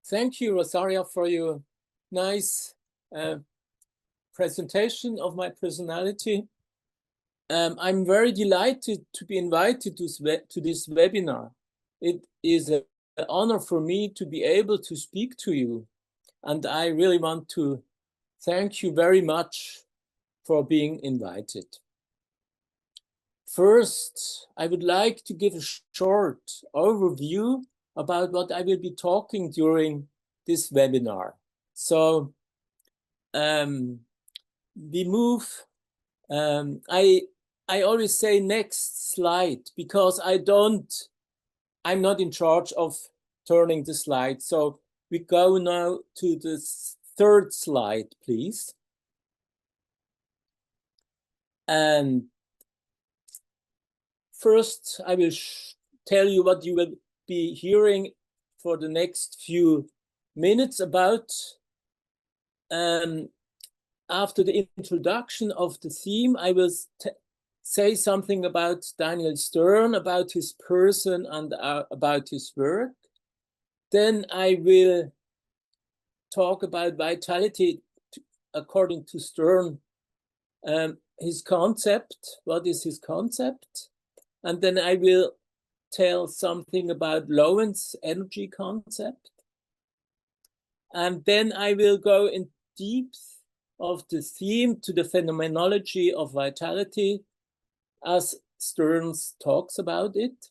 Thank you, Rosaria, for your nice presentation of my personality. I'm very delighted to be invited to this webinar. It is an honor for me to be able to speak to you. And I really want to thank you very much for being invited. First, I would like to give a short overview about what I will be talking during this webinar. So we move, I always say next slide because I'm not in charge of turning the slide. So we go now to the third slide, please. And first, I will tell you what you will be hearing for the next few minutes about. After the introduction of the theme, I will say something about Daniel Stern, about his person and about his work. Then I will talk about vitality according to Stern, his concept, what is his concept? And then I will tell something about Lowen's energy concept. And then I will go in depth of the theme to the phenomenology of vitality as Stern talks about it.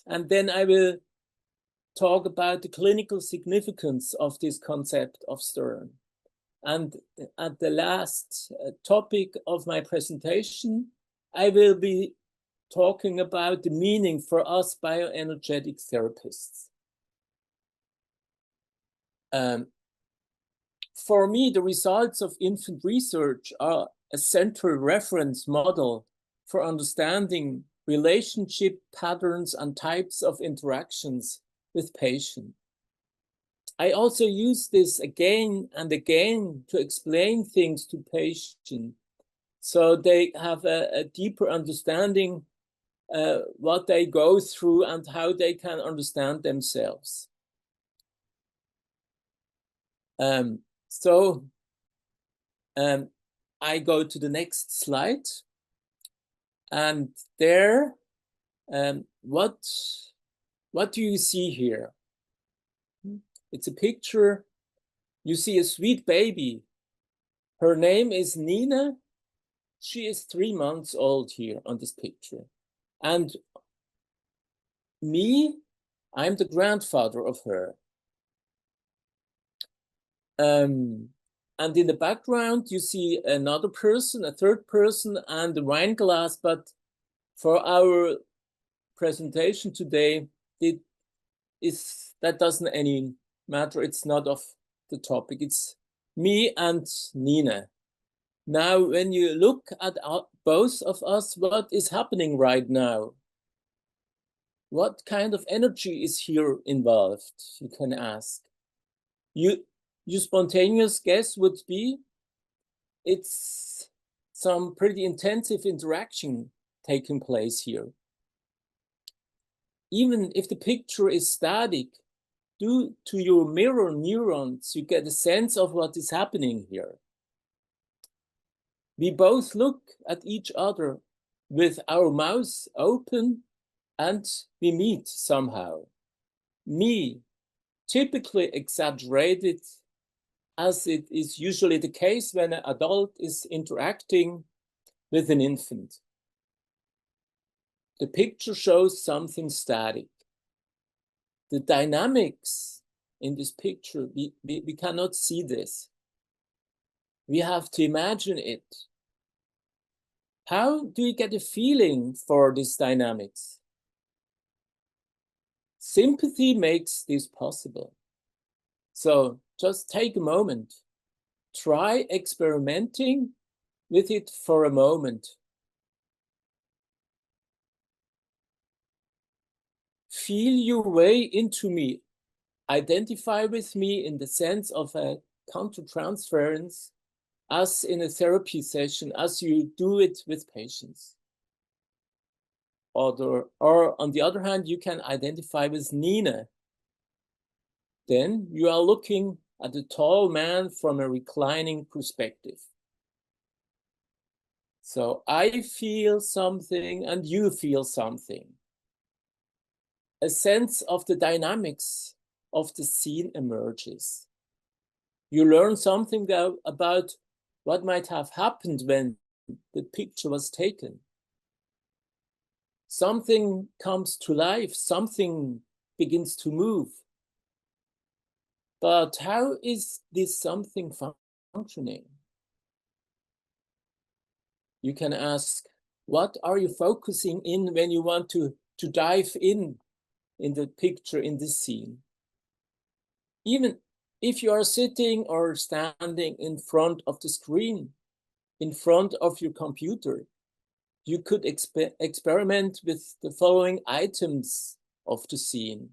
And then I will talk about the clinical significance of this concept of Stern. And at the last topic of my presentation, I will be talking about the meaning for us bioenergetic therapists. For me, the results of infant research are a central reference model for understanding relationship patterns and types of interactions with patients. I also use this again and again to explain things to patients so they have a deeper understanding what they go through and how they can understand themselves. I go to the next slide, and there, what do you see here? It's a picture. You see a sweet baby. Her name is Nina. She is 3 months old here on this picture. And me, I'm the grandfather of her. And in the background, you see another person, a third person, and a wine glass. But for our presentation today, that doesn't any matter. It's not of the topic. It's me and Nina. Now, when you look at both of us, what is happening right now? What kind of energy is here involved? You can ask. Your spontaneous guess would be it's some pretty intensive interaction taking place here. Even if the picture is static, due to your mirror neurons, you get a sense of what is happening here. We both look at each other with our mouths open and we meet somehow. Me, typically exaggerated, as it is usually the case when an adult is interacting with an infant. The picture shows something static. The dynamics in this picture, we cannot see this. We have to imagine it. How do you get a feeling for this dynamics? Sympathy makes this possible. So just take a moment. Try experimenting with it for a moment. Feel your way into me. Identify with me in the sense of a countertransference, as in a therapy session, as you do it with patients. Or on the other hand, you can identify with Nina. Then you are looking at a tall man from a reclining perspective. So I feel something and you feel something. A sense of the dynamics of the scene emerges. You learn something about what might have happened when the picture was taken. Something comes to life, something begins to move. But how is this something functioning? You can ask, what are you focusing in when you want to dive in the picture, in the scene? Even if you are sitting or standing in front of the screen, in front of your computer, you could experiment with the following items of the scene.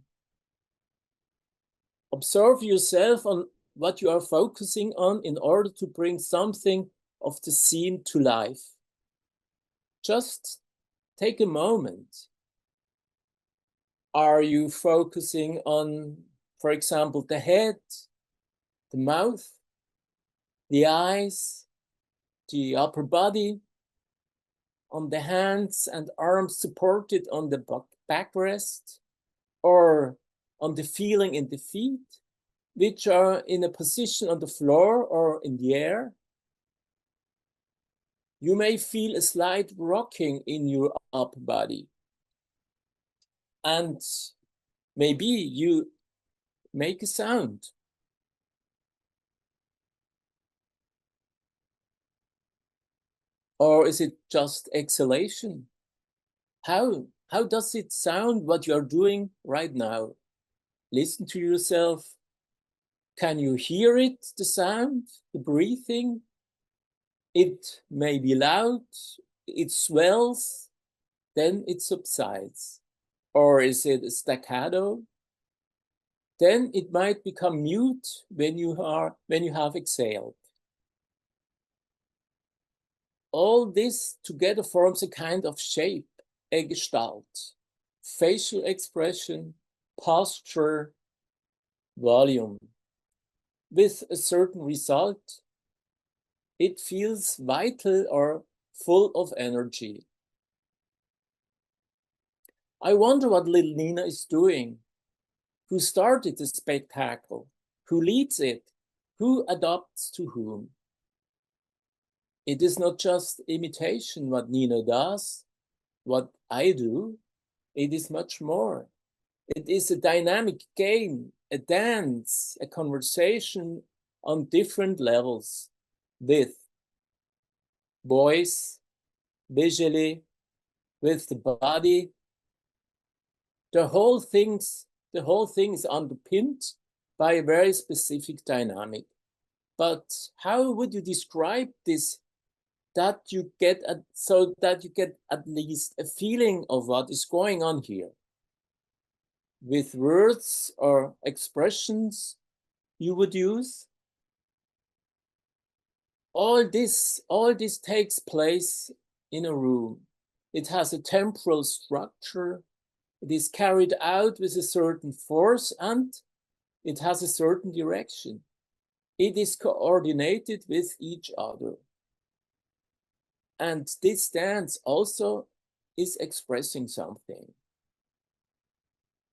Observe yourself on what you are focusing on in order to bring something of the scene to life. Just take a moment. Are you focusing on, for example, the head, the mouth, the eyes, the upper body, on the hands and arms supported on the backrest, or on the feeling in the feet, which are in a position on the floor or in the air? You may feel a slight rocking in your upper body. And maybe you make a sound. Or is it just exhalation? How does it sound what you're doing right now? Listen to yourself. Can you hear it, the sound, the breathing? It may be loud, it swells, then it subsides. Or is it a staccato? Then it might become mute when you have exhaled. All this together forms a kind of shape, a gestalt, facial expression, posture, volume. With a certain result, it feels vital or full of energy. I wonder what little Nina is doing. Who started the spectacle? Who leads it? Who adopts to whom? It is not just imitation what Nina does, what I do. It is much more. It is a dynamic game, a dance, a conversation on different levels with voice, visually, with the body. The whole thing is underpinned by a very specific dynamic. But how would you describe this so that you get at least a feeling of what is going on here? With words or expressions you would use? All this takes place in a room. It has a temporal structure. It is carried out with a certain force and it has a certain direction. It is coordinated with each other. And this dance also is expressing something.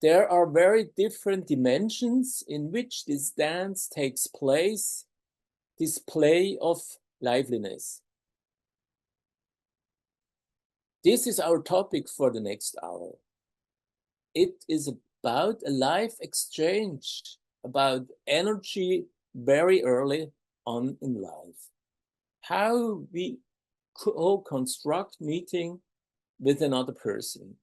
There are very different dimensions in which this dance takes place, this play of liveliness. This is our topic for the next hour. It is about a live exchange, about energy very early on in life. How we co-construct meeting with another person.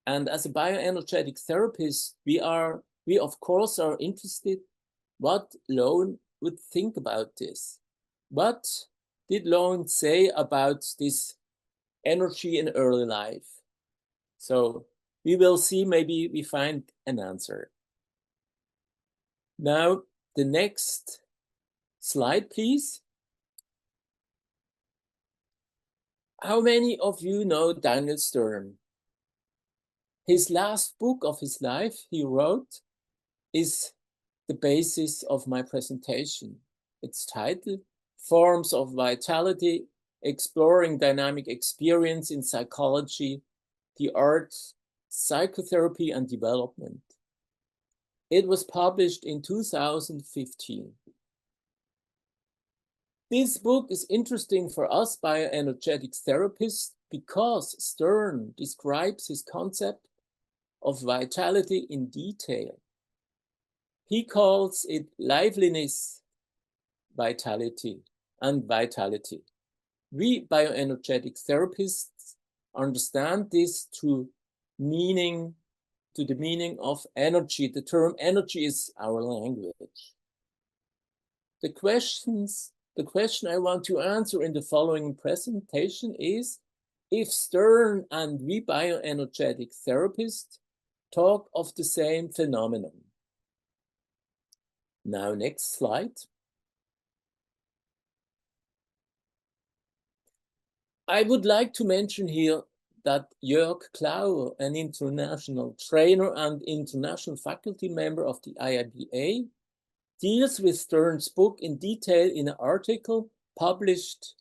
And as a bioenergetic therapist, we of course are interested what Loan would think about this. What did Loan say about this energy in early life? So we will see, maybe we find an answer. Now, the next slide, please. How many of you know Daniel Stern? His last book of his life he wrote is the basis of my presentation. Its title, Forms of Vitality, Exploring Dynamic Experience in Psychology, the Arts, Psychotherapy and Development. It was published in 2015. This book is interesting for us bioenergetic therapists because Stern describes his concept of vitality in detail. He calls it liveliness, vitality, and vitality. We bioenergetic therapists understand this to the meaning of energy. The term energy is our language. The question I want to answer in the following presentation is if Stern and we bioenergetic therapists talk of the same phenomenon. Now, next slide. I would like to mention here that Jörg Klauer, an international trainer and international faculty member of the IIBA, deals with Stern's book in detail in an article published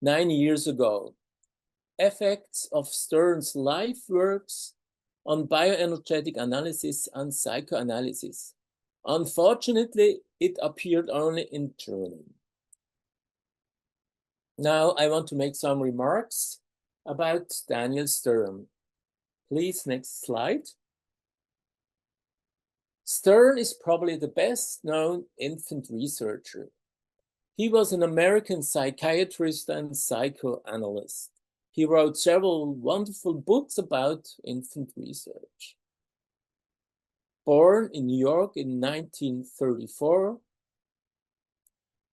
9 years ago, Effects of Stern's Life Works on Bioenergetic Analysis and Psychoanalysis. Unfortunately, it appeared only in German. Now I want to make some remarks about Daniel Stern. Please, next slide. Stern is probably the best known infant researcher. He was an American psychiatrist and psychoanalyst. He wrote several wonderful books about infant research. Born in New York in 1934,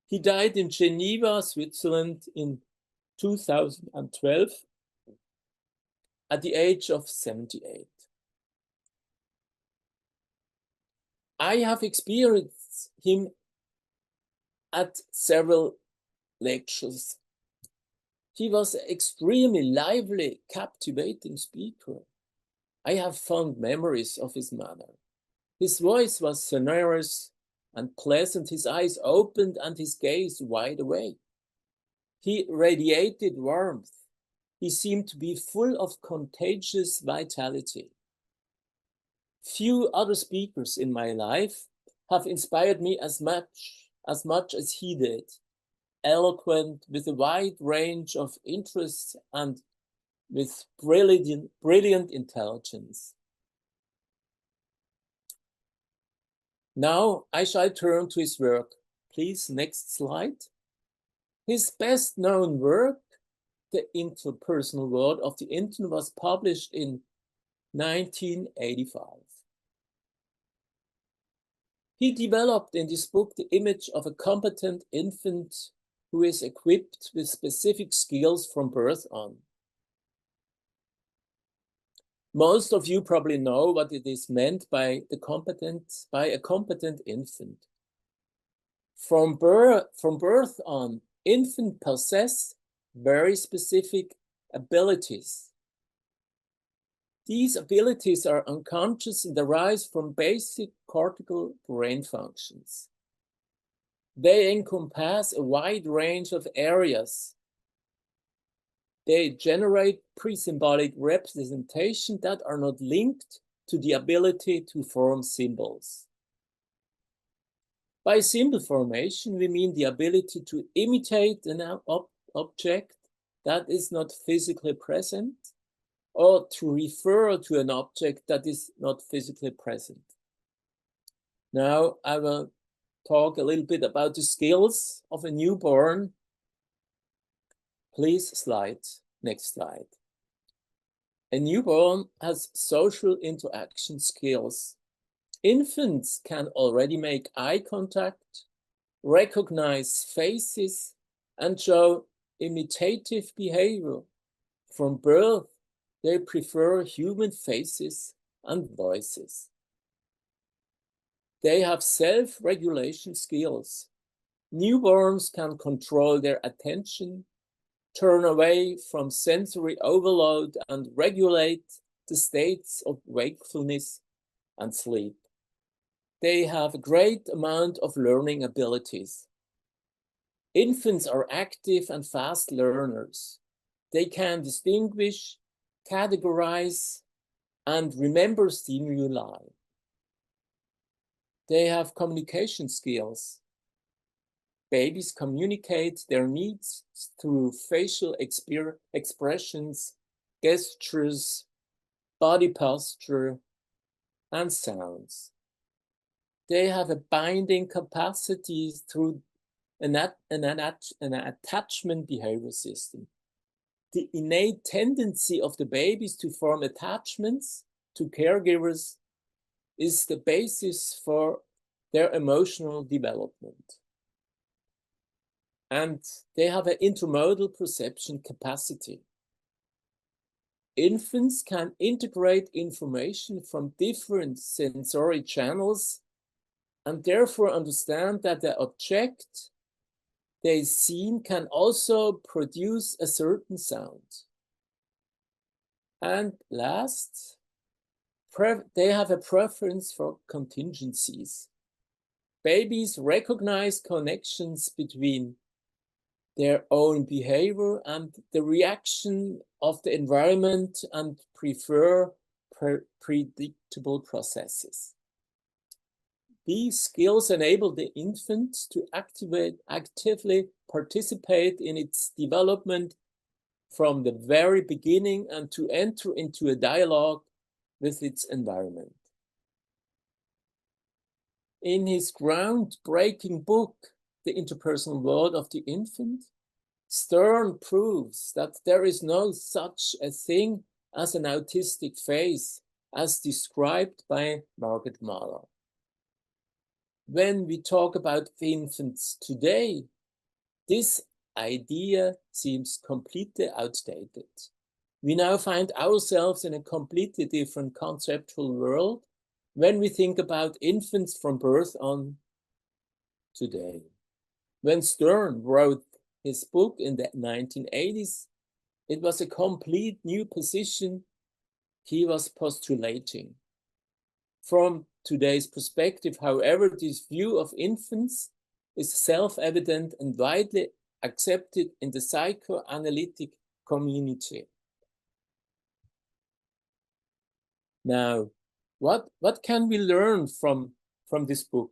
he died in Geneva, Switzerland in 2012 at the age of 78. I have experienced him at several lectures. He was an extremely lively, captivating speaker. I have fond memories of his manner. His voice was sonorous and pleasant, his eyes opened and his gaze wide awake. He radiated warmth. He seemed to be full of contagious vitality. Few other speakers in my life have inspired me as much as he did. Eloquent, with a wide range of interests and with brilliant intelligence. Now I shall turn to his work. Please, next slide. His best known work, The Interpersonal World of the Infant, was published in 1985. He developed in this book the image of a competent infant who is equipped with specific skills from birth on. Most of you probably know what it is meant by a competent infant. From birth on, infants possess very specific abilities. These abilities are unconscious and arise from basic cortical brain functions. They encompass a wide range of areas. They generate pre-symbolic representation that are not linked to the ability to form symbols. By symbol formation, we mean the ability to imitate an object that is not physically present, or to refer to an object that is not physically present. Now I will talk a little bit about the skills of a newborn. Please next slide. A newborn has social interaction skills. Infants can already make eye contact, recognize faces, and show imitative behavior. From birth, they prefer human faces and voices. They have self-regulation skills. Newborns can control their attention, turn away from sensory overload, and regulate the states of wakefulness and sleep. they have a great amount of learning abilities. Infants are active and fast learners. They can distinguish, categorize, and remember stimuli. They have communication skills. Babies communicate their needs through facial expressions, gestures, body posture, and sounds. They have a binding capacity through an attachment behavior system. The innate tendency of the babies to form attachments to caregivers is the basis for their emotional development. And they have an intermodal perception capacity. Infants can integrate information from different sensory channels and therefore understand that the object they seen can also produce a certain sound. And last, they have a preference for contingencies. Babies recognize connections between their own behavior and the reaction of the environment and prefer predictable processes. These skills enable the infant to actively participate in its development from the very beginning and to enter into a dialogue with its environment. In his groundbreaking book, The Interpersonal World of the Infant, Stern proves that there is no such a thing as an autistic phase as described by Margaret Mahler. When we talk about infants today, this idea seems completely outdated. We now find ourselves in a completely different conceptual world when we think about infants from birth on today. When Stern wrote his book in the 1980s, it was a complete new position he was postulating. From today's perspective, however, this view of infants is self-evident and widely accepted in the psychoanalytic community. Now, what can we learn from this book?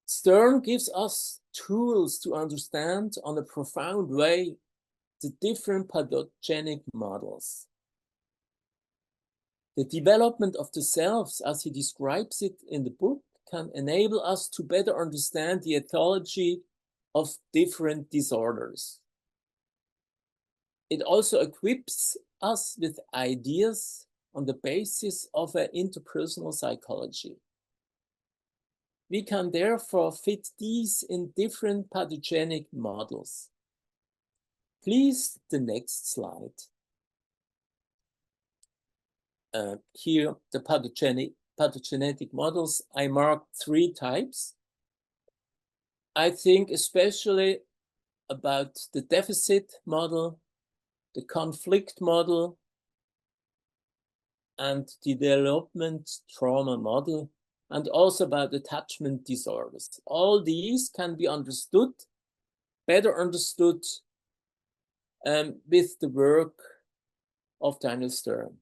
Stern gives us tools to understand on a profound way the different pathogenic models. The development of the selves, as he describes it in the book, can enable us to better understand the etiology of different disorders. It also equips us with ideas on the basis of an interpersonal psychology. We can therefore fit these in different pathogenic models. Please, the next slide. Here, the pathogenetic models, I marked 3 types. I think especially about the deficit model, the conflict model, and the development trauma model, and also about attachment disorders. All these can be understood, better understood with the work of Daniel Stern.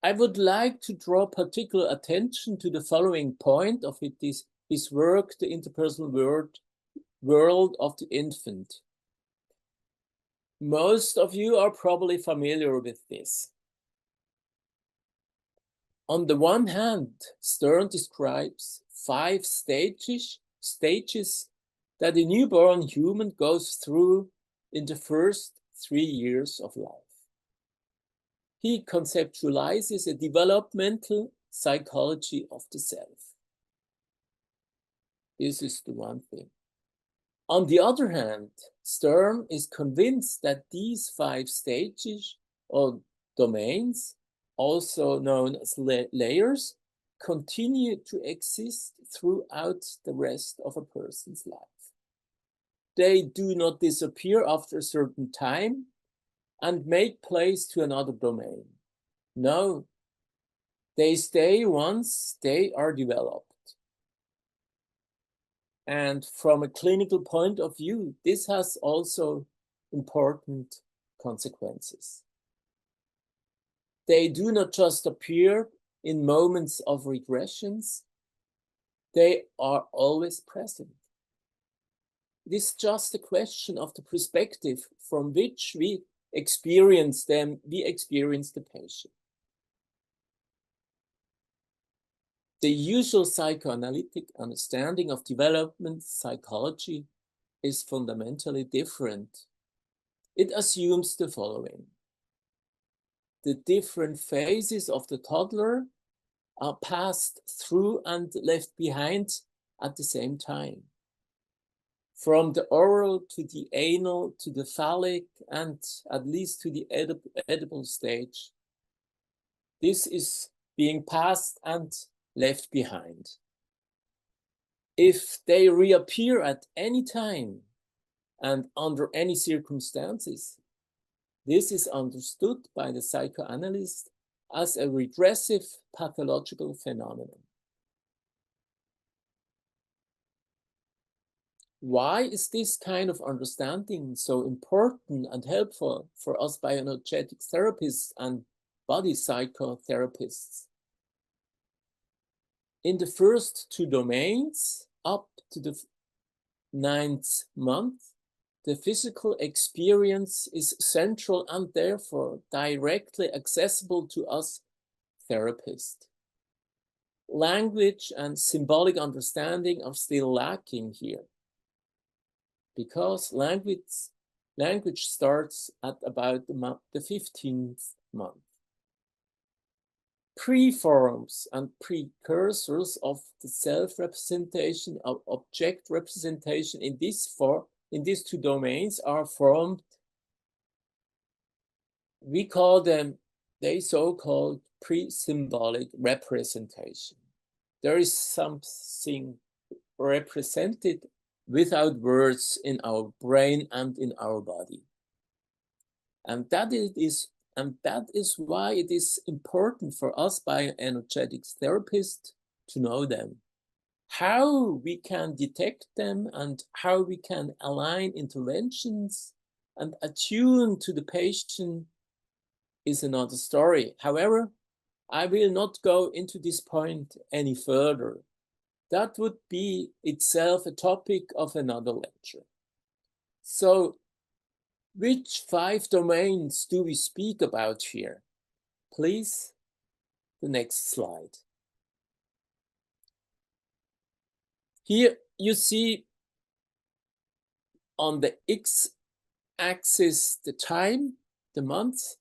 I would like to draw particular attention to the following point of his work, The Interpersonal World of the Infant. Most of you are probably familiar with this. On the one hand, Stern describes 5 stages that a newborn human goes through in the first 3 years of life. He conceptualizes a developmental psychology of the self. This is the one thing. On the other hand, Stern is convinced that these 5 stages or domains, also known as layers, continue to exist throughout the rest of a person's life. They do not disappear after a certain time and make place to another domain. No, they stay once they are developed. And from a clinical point of view, this has also important consequences. They do not just appear in moments of regressions, they are always present. It is just a question of the perspective from which we experience them, we experience the patient. The usual psychoanalytic understanding of development psychology is fundamentally different. It assumes the following. The different phases of the toddler are passed through and left behind at the same time. From the oral to the anal to the phallic and at least to the edible stage. This is being passed and left behind. If they reappear at any time and under any circumstances, this is understood by the psychoanalyst as a regressive pathological phenomenon. Why is this kind of understanding so important and helpful for us bioenergetic therapists and body psychotherapists? In the first two domains, up to the 9th month, the physical experience is central and therefore directly accessible to us therapists. Language and symbolic understanding are still lacking here, because language starts at about the 15th month. Preforms and precursors of the self-representation, of object representation in these two domains are formed. We call them the so-called pre-symbolic representation. There is something represented without words in our brain and in our body. And that is why it is important for us bioenergetic therapists to know them. How we can detect them and how we can align interventions and attune to the patient is another story. However, I will not go into this point any further. That would be itself a topic of another lecture. So, which 5 domains do we speak about here? Please, the next slide. Here you see on the x-axis the time, the month,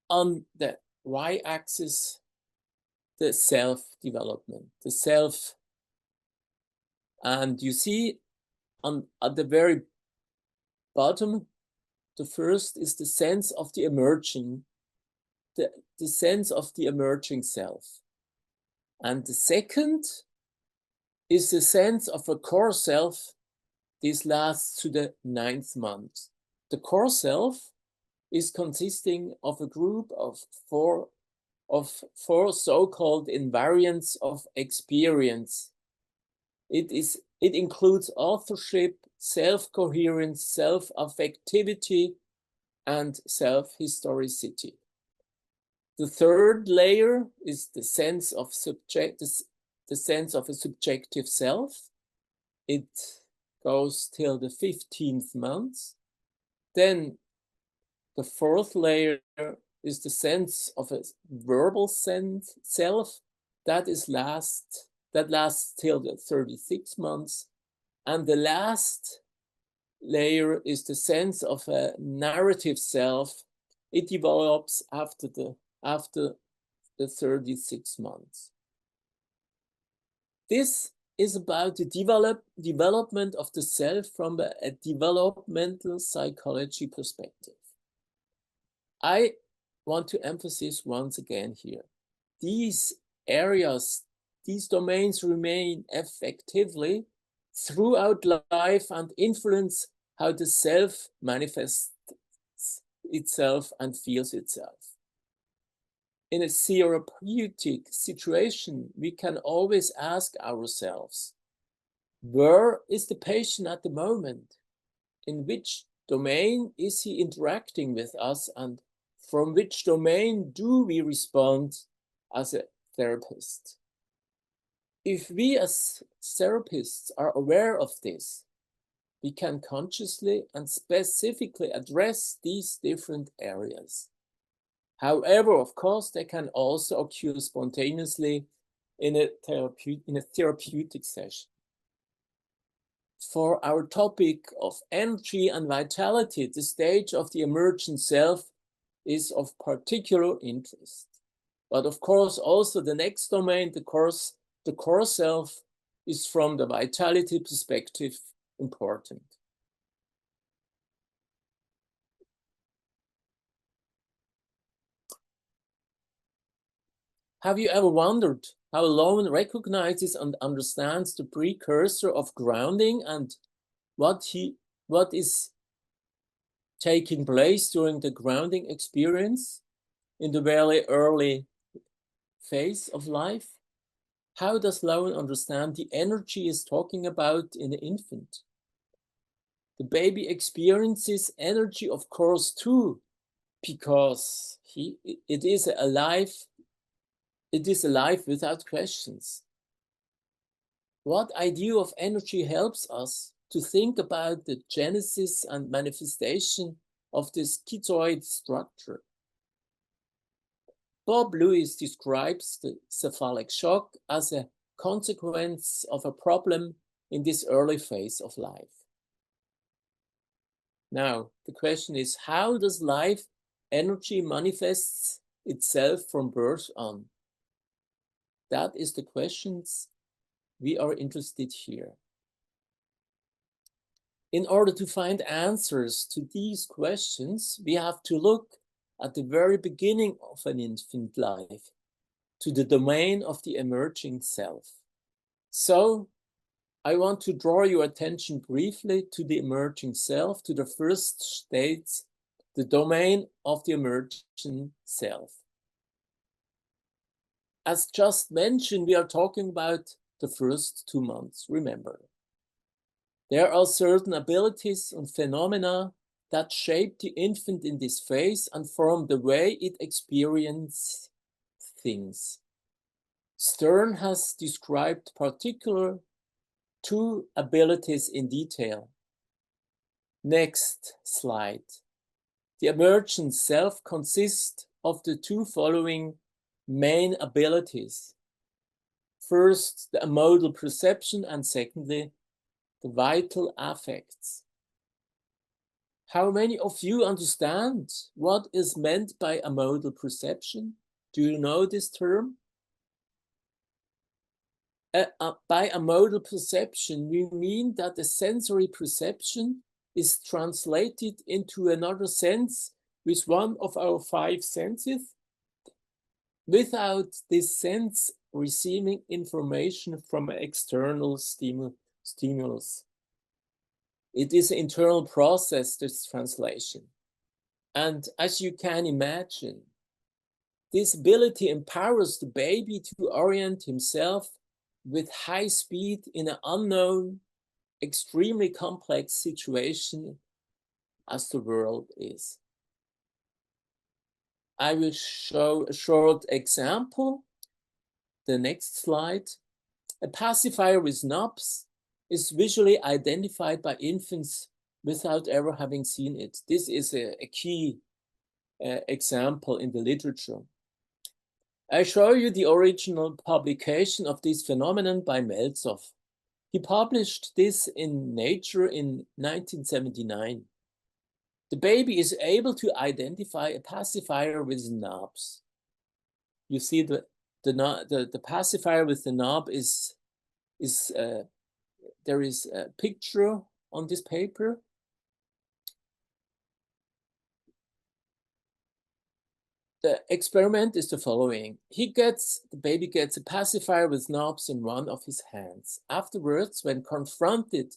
on the y-axis the self-development, the self. And you see at the very bottom, the first is the sense of the emerging, the sense of the emerging self. And the second is the sense of a core self. This lasts to the 9th month. The core self is consisting of a group of four so-called invariants of experience. It includes authorship, self-coherence, self-affectivity, and self-historicity. The third layer is the sense of a subjective self. It goes till the 15th month. Then the fourth layer is the sense of a verbal self that lasts till the 36 months. And the last layer is the sense of a narrative self. It develops after the 36 months. This is about the development of the self from a developmental psychology perspective. I want to emphasize once again here, these areas, these domains remain effectively throughout life and influence how the self manifests itself and feels itself. in a therapeutic situation, we can always ask ourselves, where is the patient at the moment? In which domain is he interacting with us, and from which domain do we respond as a therapist? If we as therapists are aware of this, we can consciously and specifically address these different areas. However, of course, they can also occur spontaneously in a therapeutic session. For our topic of energy and vitality, the stage of the emergent self is of particular interest. But of course, also the next domain, the core self, is from the vitality perspective important. Have you ever wondered how alone recognizes and understands the precursor of grounding and what is taking place during the grounding experience in the very early phase of life? How does Lowen understand the energy is talking about in the infant? The baby experiences energy, of course, too, because it is alive without questions. What idea of energy helps us to think about the genesis and manifestation of this schizoid structure? Bob Lewis describes the cephalic shock as a consequence of a problem in this early phase of life. Now, the question is, how does life energy manifests itself from birth on? That is the questions we are interested here. In order to find answers to these questions, we have to look at the very beginning of an infant life, to the domain of the emerging self. So, I want to draw your attention briefly to the emerging self, to the first stage, the domain of the emerging self. As just mentioned, we are talking about the first 2 months, remember. There are certain abilities and phenomena that shape the infant in this phase and form the way it experiences things. Stern has described particular 2 abilities in detail. Next slide. The emergent self consists of the 2 following main abilities. First, the modal perception, and secondly, the vital affects. How many of you understand what is meant by a modal perception? Do you know this term? By a modal perception, we mean that the sensory perception is translated into another sense with one of our 5 senses, without this sense receiving information from an external stimulus. It is an internal process, this translation. And as you can imagine, this ability empowers the baby to orient himself with high speed in an unknown, extremely complex situation as the world is. I will show a short example. The next slide. A pacifier with knobs is visually identified by infants without ever having seen it. This is a key example in the literature. I show you the original publication of this phenomenon by Meltzow. He published this in Nature in 1979. The baby is able to identify a pacifier with knobs. You see the pacifier with the knob is there is a picture on this paper. The experiment is the following. The baby gets a pacifier with knobs in one of his hands. Afterwards, when confronted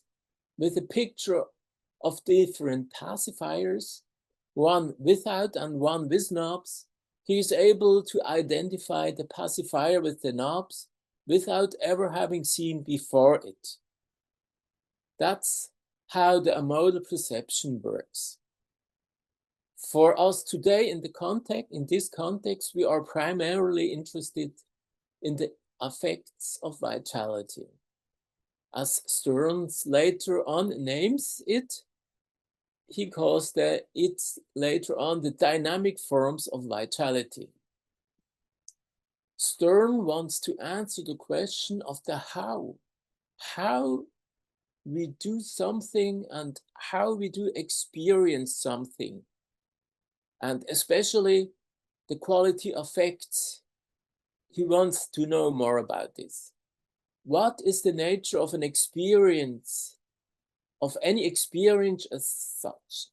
with a picture of different pacifiers, one without and one with knobs, He is able to identify the pacifier with the knobs without ever having seen before it. That's how the modal perception works. For us today in this context, we are primarily interested in the effects of vitality. As Stearns later on names it, he calls it later on the dynamic forms of vitality. Stern wants to answer the question of the how we do something and how we do experience something, and especially the quality effects. He wants to know more about this. What is the nature of an experience, of any experience as such?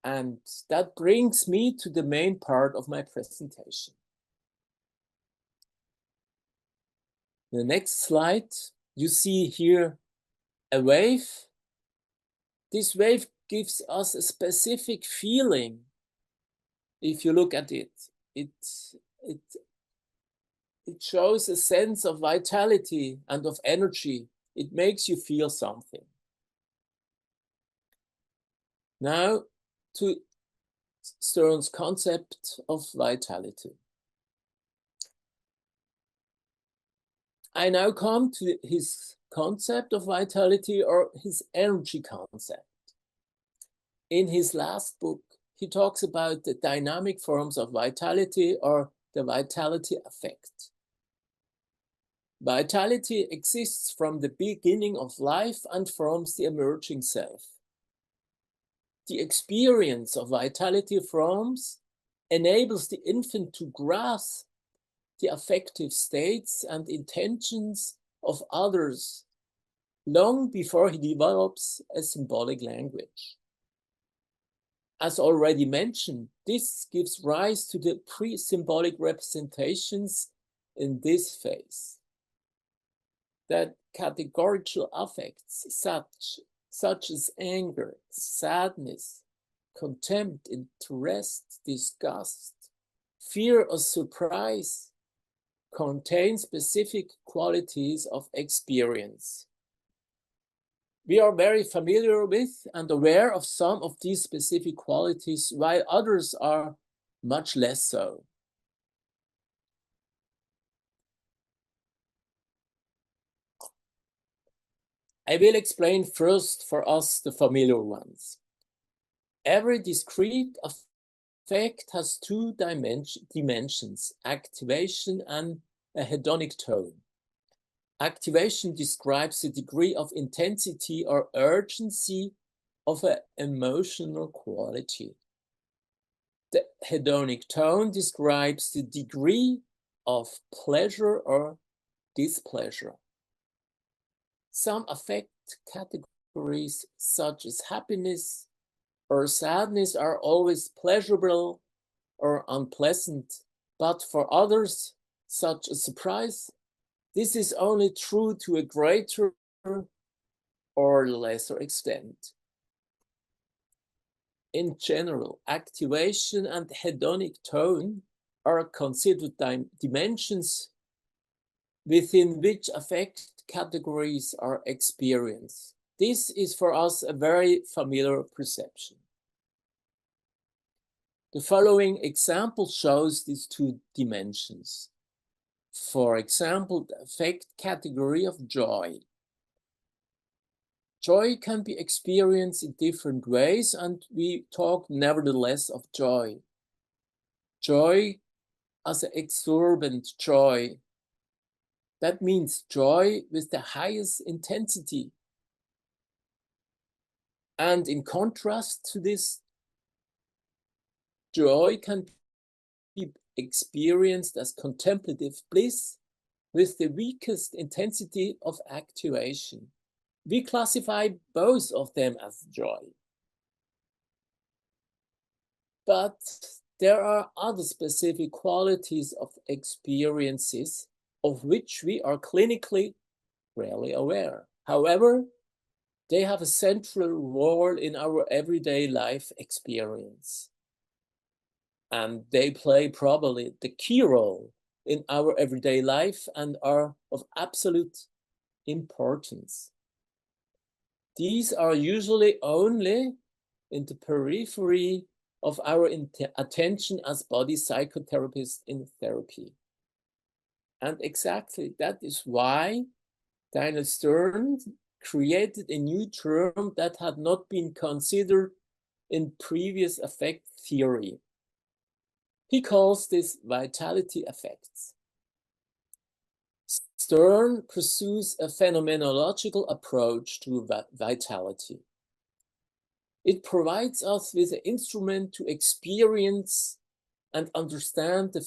And that brings me to the main part of my presentation. The next slide, you see here a wave. This wave gives us a specific feeling. If you look at it, it shows a sense of vitality and of energy. It makes you feel something. Now to Stern's concept of vitality. I now come to his concept of vitality, or his energy concept. In his last book, he talks about the dynamic forms of vitality, or the vitality effect. Vitality exists from the beginning of life and forms the emerging self. The experience of vitality forms enables the infant to grasp the affective states and intentions of others long before he develops a symbolic language. As already mentioned, this gives rise to the pre-symbolic representations in this phase. That categorical affects such as anger, sadness, contempt, interest, disgust, fear or surprise contain specific qualities of experience. We are very familiar with and aware of some of these specific qualities, while others are much less so. I will explain first for us the familiar ones. Every discrete effect has two dimensions, activation and a hedonic tone. Activation describes the degree of intensity or urgency of an emotional quality. The hedonic tone describes the degree of pleasure or displeasure. Some affect categories such as happiness or sadness are always pleasurable or unpleasant, but for others, such as surprise, this is only true to a greater or lesser extent. In general, activation and hedonic tone are considered dimensions within which affect categories are experienced. This is for us a very familiar perception. The following example shows these two dimensions. For example, the affect category of joy. Joy can be experienced in different ways, and we talk nevertheless of joy. Joy as an exuberant joy. That means joy with the highest intensity. And in contrast to this, joy can be experienced as contemplative bliss with the weakest intensity of activation. We classify both of them as joy. But there are other specific qualities of experiences of which we are clinically rarely aware. However, they have a central role in our everyday life experience. and they play probably the key role in our everyday life and are of absolute importance. These are usually only in the periphery of our attention as body psychotherapists in therapy. And exactly that is why Daniel Stern created a new term that had not been considered in previous affect theory. He calls this vitality effects. Stern pursues a phenomenological approach to vitality. It provides us with an instrument to experience and understand the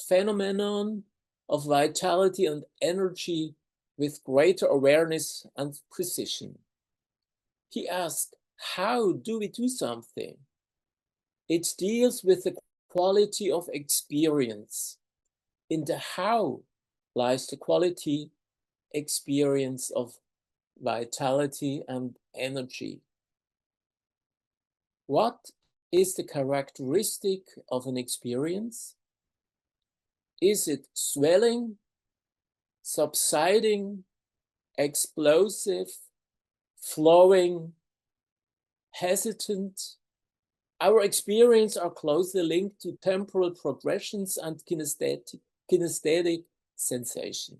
phenomenon of vitality and energy with greater awareness and precision. He asked, how do we do something? It deals with the quality of experience. In the how lies the quality experience of vitality and energy. What is the characteristic of an experience? Is it swelling, subsiding, explosive, flowing, hesitant? Our experience are closely linked to temporal progressions and kinesthetic sensation.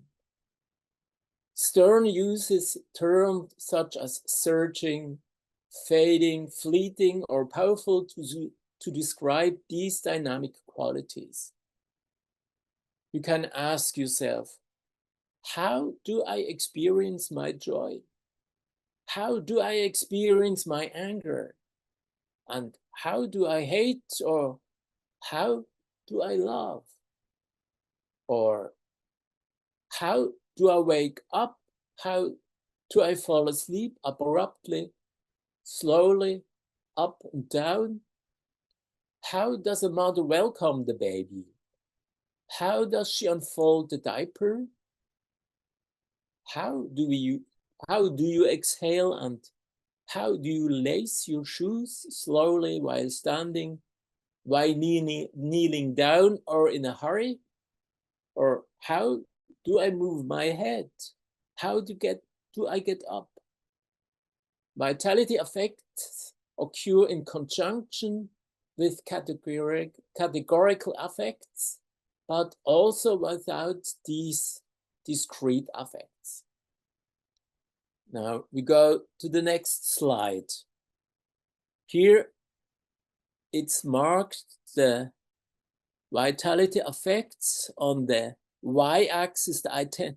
Stern uses terms such as surging, fading, fleeting, or powerful to describe these dynamic qualities. You can ask yourself, how do I experience my joy? How do I experience my anger? And how do I hate, or how do I love? Or how do I wake up? How do I fall asleep abruptly, slowly, up and down? How does a mother welcome the baby? How does she unfold the diaper? How do you exhale, and how do you lace your shoes slowly while standing, while kneeling down or in a hurry? Or how do I move my head? How do I get up? Vitality effects occur in conjunction with categorical affects, but also without these discrete affects. Now we go to the next slide. Here it's marked the vitality effects on the y-axis, the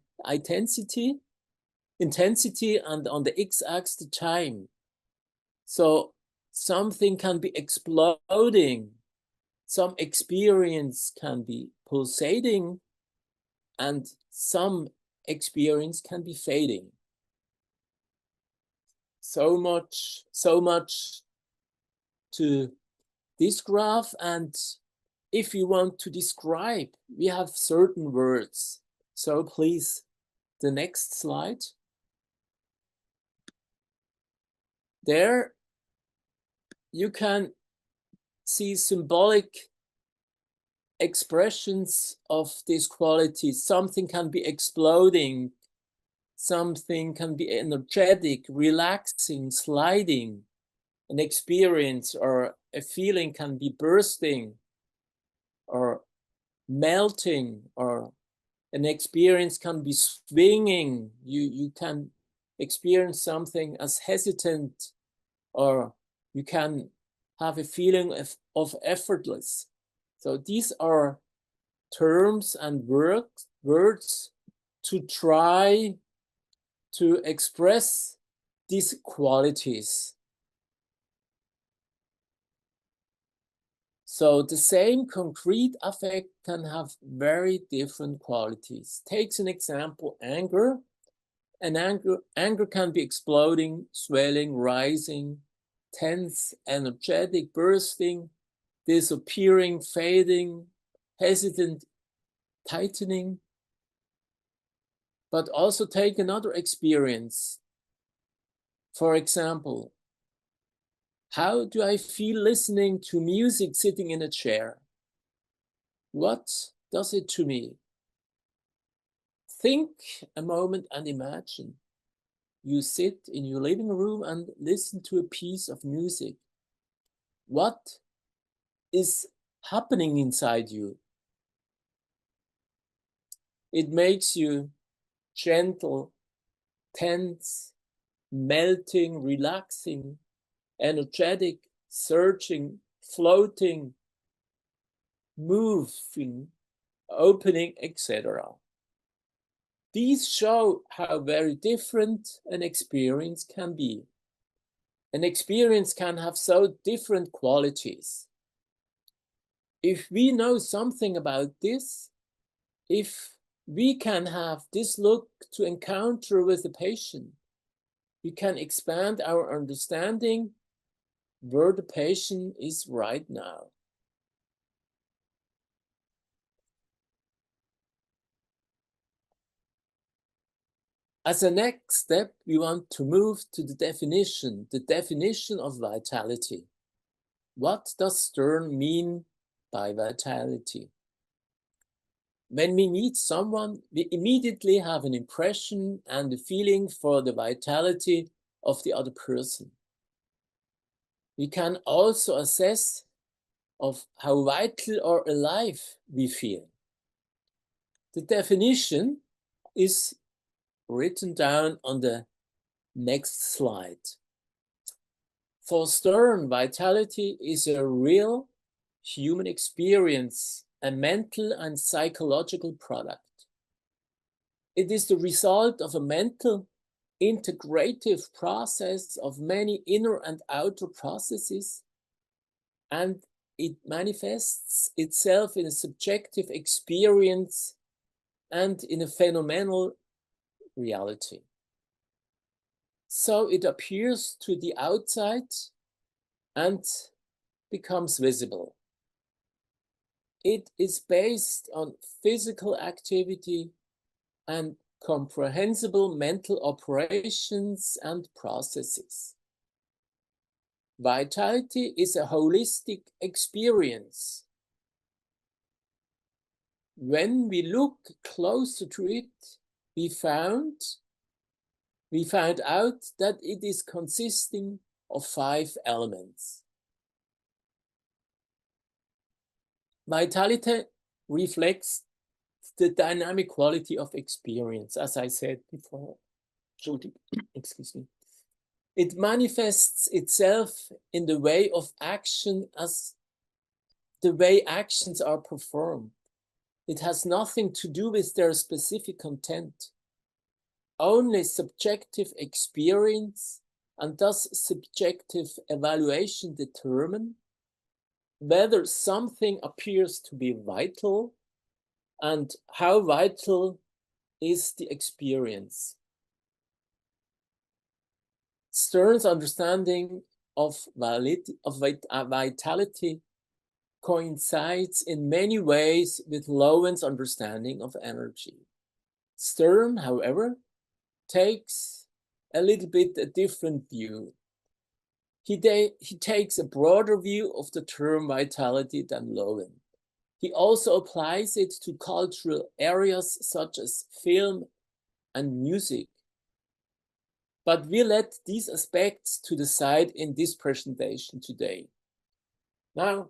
intensity, and on the x-axis, the time. So something can be exploding, some experience can be pulsating, and some experience can be fading. So much to this graph, and if you want to describe, we have certain words. So please, the next slide. There you can see symbolic expressions of this quality. Something can be exploding, something can be energetic, relaxing, sliding. An experience or a feeling can be bursting or melting, or an experience can be swinging. You can experience something as hesitant, or you can have a feeling of effortless. So these are terms and words to try to express these qualities. So the same concrete affect can have very different qualities. Take an example, anger. And anger can be exploding, swelling, rising, tense, energetic, bursting, disappearing, fading, hesitant, tightening. But also take another experience. For example, How do I feel listening to music sitting in a chair? What does it to me? Think a moment and imagine. You sit in your living room and listen to a piece of music. What is happening inside you? It makes you gentle, tense, melting, relaxing, energetic, surging, floating, moving, opening, etc. These show how very different an experience can be. An experience can have so different qualities. If we know something about this, if we can have this look to encounter with the patient, we can expand our understanding where the patient is right now. As a next step, we want to move to the definition of vitality. What does Stern mean by vitality? When we meet someone, we immediately have an impression and a feeling for the vitality of the other person. We can also assess of how vital or alive we feel. The definition is written down on the next slide. For Stern, vitality is a real human experience, a mental and psychological product. It is the result of a mental integrative process of many inner and outer processes, and it manifests itself in a subjective experience and in a phenomenal reality. So it appears to the outside and becomes visible. It is based on physical activity and comprehensible mental operations and processes. Vitality is a holistic experience. When we look closer to it, we found out that it is consisting of 5 elements. Vitality reflects the dynamic quality of experience, as I said before. Excuse me. It manifests itself in the way of action as the way actions are performed. It has nothing to do with their specific content. Only subjective experience and thus subjective evaluation determine whether something appears to be vital and how vital is the experience. Stern's understanding of vitality coincides in many ways with Lowen's understanding of energy. Stern, however, takes a little bit a different view. He takes a broader view of the term vitality than Lowen. He also applies it to cultural areas such as film and music. But we let these aspects to the side in this presentation today. Now,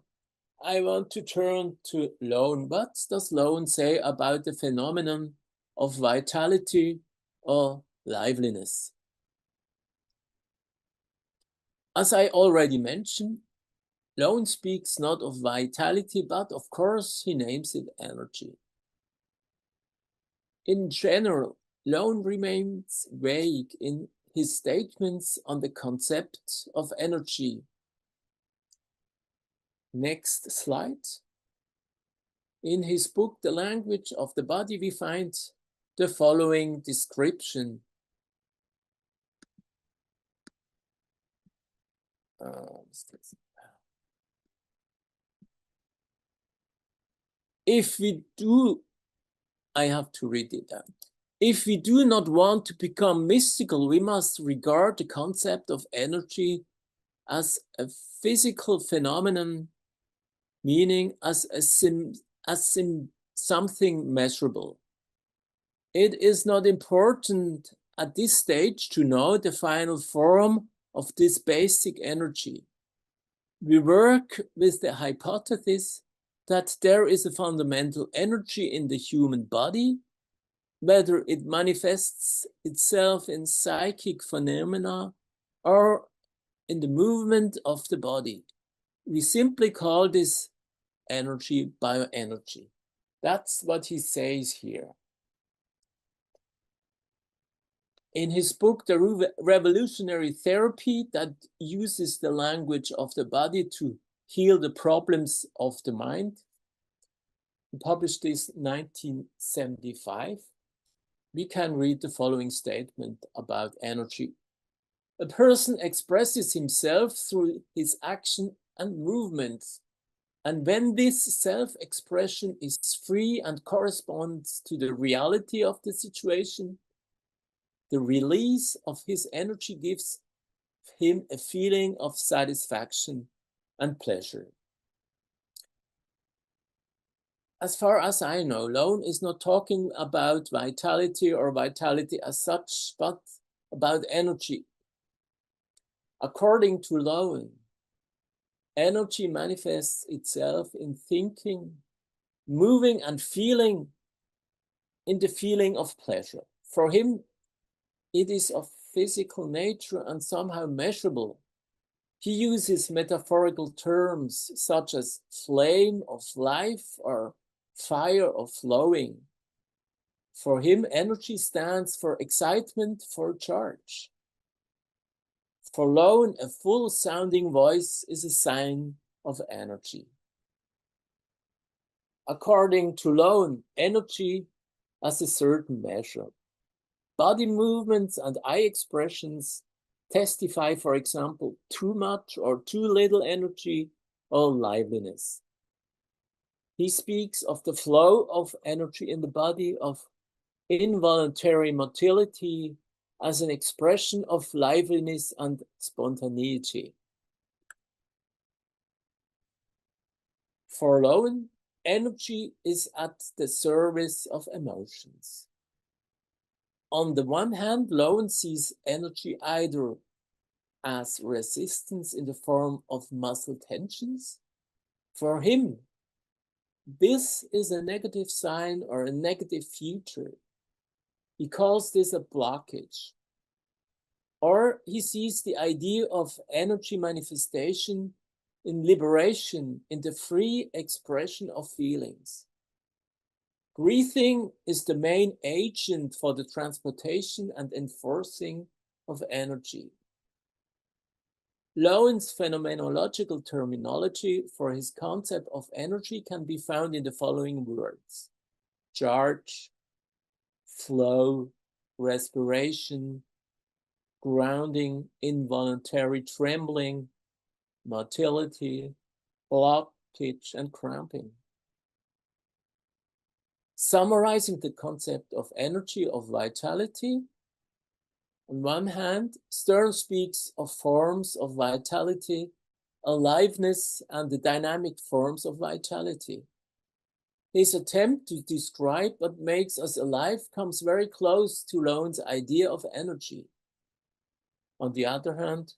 I want to turn to Lowen. What does Lowen say about the phenomenon of vitality or liveliness? As I already mentioned, Lowen speaks not of vitality, but of course he names it energy. In general, Lowen remains vague in his statements on the concept of energy. Next slide. In his book, The Language of the Body, we find the following description. If we do, I have to read it out. If we do not want to become mystical, we must regard the concept of energy as a physical phenomenon, meaning as something measurable. It is not important at this stage to know the final form of this basic energy. We work with the hypothesis that there is a fundamental energy in the human body, whether it manifests itself in psychic phenomena or in the movement of the body. We simply call this energy bioenergy. That's what he says here. In his book, The Revolutionary Therapy, that uses the language of the body to heal the problems of the mind, he published this in 1975. We can read the following statement about energy. A person expresses himself through his action and movements. And when this self-expression is free and corresponds to the reality of the situation, the release of his energy gives him a feeling of satisfaction and pleasure. As far as I know, Lowen is not talking about vitality or vitality as such, but about energy. According to Lowen, energy manifests itself in thinking, moving, and feeling, in the feeling of pleasure. For him, it is of physical nature and somehow measurable. He uses metaphorical terms such as flame of life or fire of flowing. For him, energy stands for excitement, for charge. For Lowen, a full sounding voice is a sign of energy. According to Lowen, energy has a certain measure. Body movements and eye expressions testify, for example, too much or too little energy or liveliness. He speaks of the flow of energy in the body, of involuntary motility as an expression of liveliness and spontaneity. For Lowen, energy is at the service of emotions. On the one hand, Lowen sees energy either as resistance in the form of muscle tensions. For him, this is a negative sign or a negative feature. He calls this a blockage. Or he sees the idea of energy manifestation in liberation, in the free expression of feelings. Breathing is the main agent for the transportation and enforcing of energy. Lowen's phenomenological terminology for his concept of energy can be found in the following words: charge, flow, respiration, grounding, involuntary trembling, motility, blockage, and cramping. Summarizing the concept of energy, of vitality, on one hand, Stern speaks of forms of vitality, aliveness, and the dynamic forms of vitality. His attempt to describe what makes us alive comes very close to Lowen's idea of energy. On the other hand,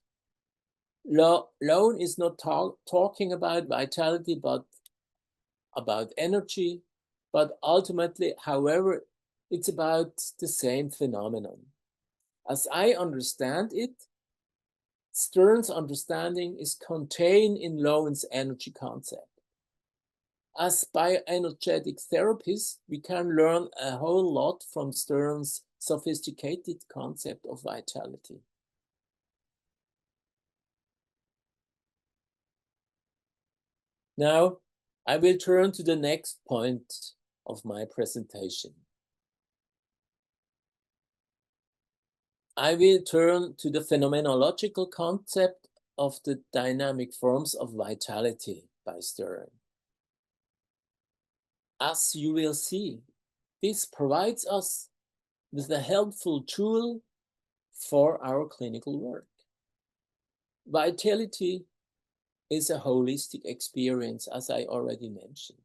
Lowen is not talking about vitality, but about energy, but ultimately, however, it's about the same phenomenon. As I understand it, Stern's understanding is contained in Lowen's energy concept. As bioenergetic therapists, we can learn a whole lot from Stern's sophisticated concept of vitality. Now, I will turn to the next point of my presentation. I will turn to the phenomenological concept of the dynamic forms of vitality by Stern. As you will see, this provides us with a helpful tool for our clinical work. Vitality is a holistic experience, as I already mentioned.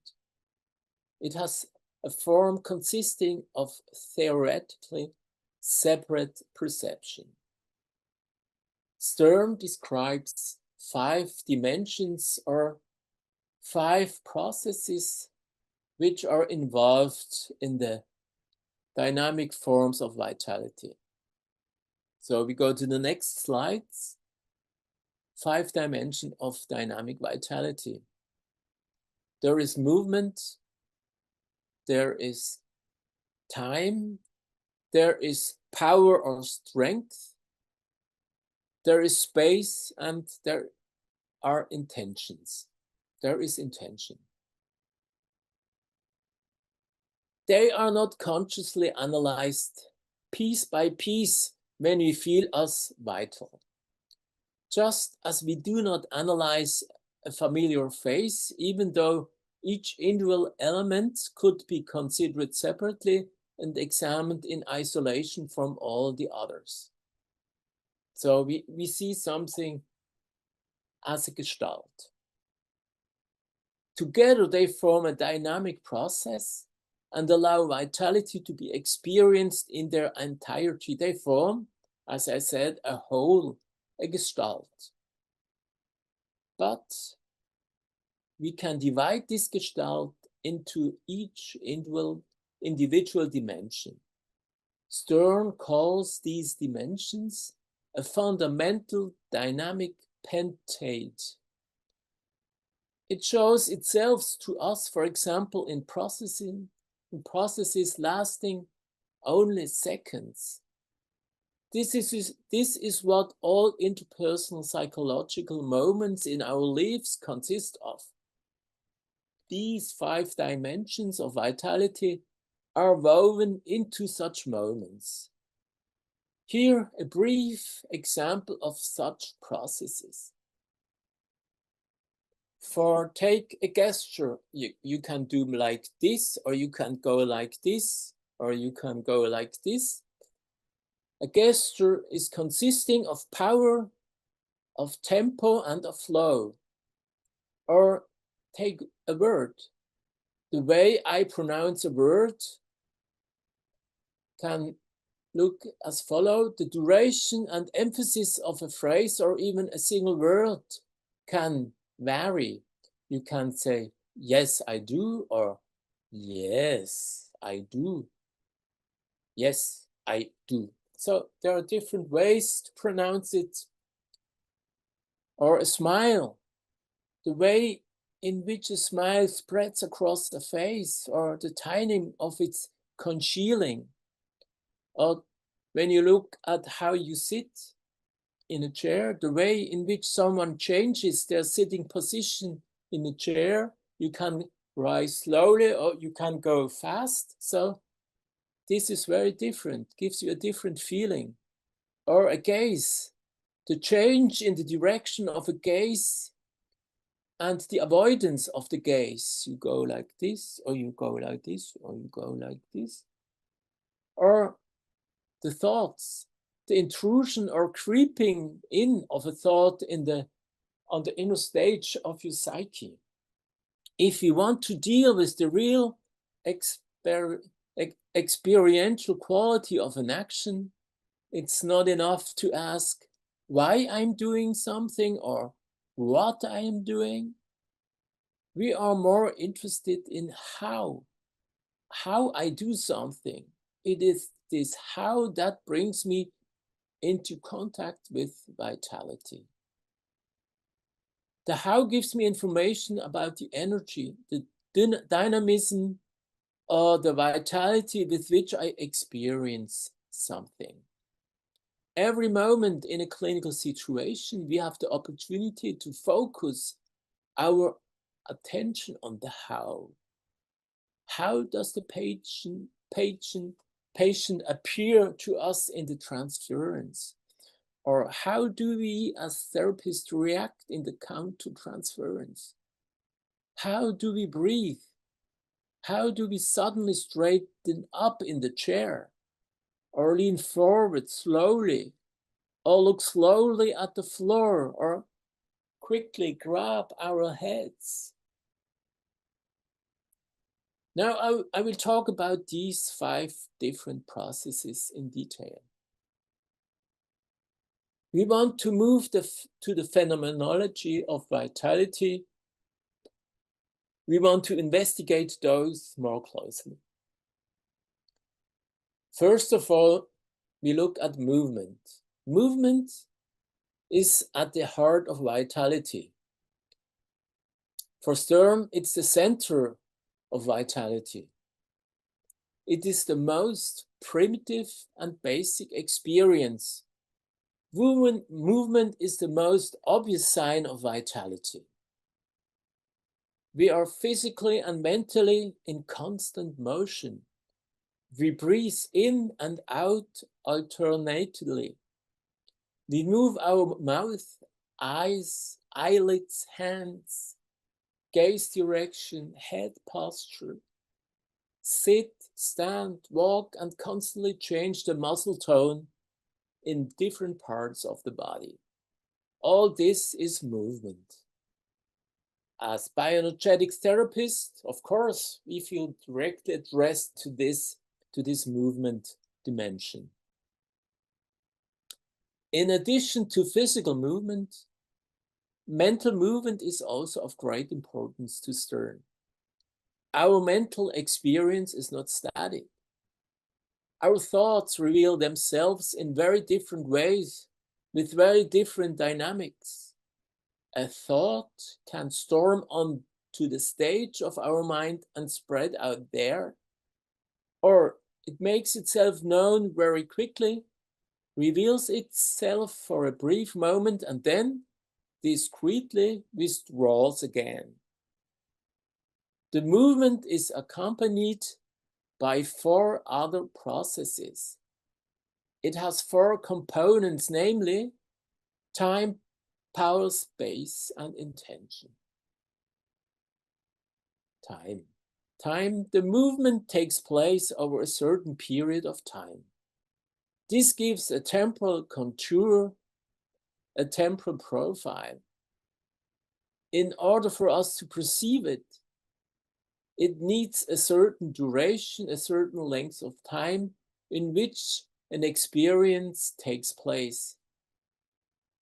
It has a form consisting of theoretically separate perception. Stern describes 5 dimensions or 5 processes which are involved in the dynamic forms of vitality. So we go to the next slides. 5 dimensions of dynamic vitality. There is movement, there is time, there is power or strength, there is space, and there are intentions. There is intention. They are not consciously analyzed piece by piece when we feel us vital. Just as we do not analyze a familiar face, even though each individual element could be considered separately and examined in isolation from all the others. So we see something as a gestalt. Together they form a dynamic process and allow vitality to be experienced in their entirety. They form, as I said, a whole, a gestalt. But we can divide this gestalt into each individual dimension. Stern calls these dimensions a fundamental dynamic pentate. It shows itself to us, for example, in processes lasting only seconds. This is what all interpersonal psychological moments in our lives consist of. These 5 dimensions of vitality are woven into such moments. Here, a brief example of such processes. Take a gesture, you can do like this, or you can go like this, or you can go like this. A gesture is consisting of power, of tempo, and of flow. Or take a word. The way I pronounce a word can look as follows. The duration and emphasis of a phrase or even a single word can vary. You can say, yes, I do, or yes, I do. Yes, I do. So there are different ways to pronounce it. Or a smile, the way in which a smile spreads across the face, or the timing of its congealing. Or when you look at how you sit in a chair, the way in which someone changes their sitting position in a chair, you can rise slowly or you can go fast. So this is very different, gives you a different feeling. Or a gaze, the change in the direction of a gaze and the avoidance of the gaze. You go like this, or you go like this, or you go like this. Or the thoughts, the intrusion or creeping in of a thought on the inner stage of your psyche. If you want to deal with the real experiential quality of an action, it's not enough to ask why I'm doing something or what I am doing. We are more interested in how I do something. It is this how that brings me into contact with vitality. The how gives me information about the energy, the dynamism, or the vitality with which I experience something. Every moment in a clinical situation, we have the opportunity to focus our attention on the how. How does the patient appear to us in the transference? Or how do we as therapists react in the counter-transference? How do we breathe? How do we suddenly straighten up in the chair? Or lean forward slowly? or look slowly at the floor, or quickly grab our heads. Now I will talk about these 5 different processes in detail. We want to move to the phenomenology of vitality. We want to investigate those more closely. First of all, we look at movement. Movement is at the heart of vitality. For Sturm, it's the center of vitality. It is the most primitive and basic experience. Movement is the most obvious sign of vitality. We are physically and mentally in constant motion. We breathe in and out alternately. We move our mouth, eyes, eyelids, hands, gaze direction, head posture, sit, stand, walk, and constantly change the muscle tone in different parts of the body. All this is movement. As bioenergetic therapists, of course, we feel directly addressed to this movement dimension. In addition to physical movement, mental movement is also of great importance to Stern. Our mental experience is not static. Our thoughts reveal themselves in very different ways, with very different dynamics. A thought can storm onto the stage of our mind and spread out there, or it makes itself known very quickly, reveals itself for a brief moment, and then discreetly withdraws again. The movement is accompanied by 4 other processes. It has 4 components, namely time, power, space, and intention. Time, the movement takes place over a certain period of time. This gives a temporal contour, a temporal profile. In order for us to perceive it, it needs a certain duration, a certain length of time in which an experience takes place.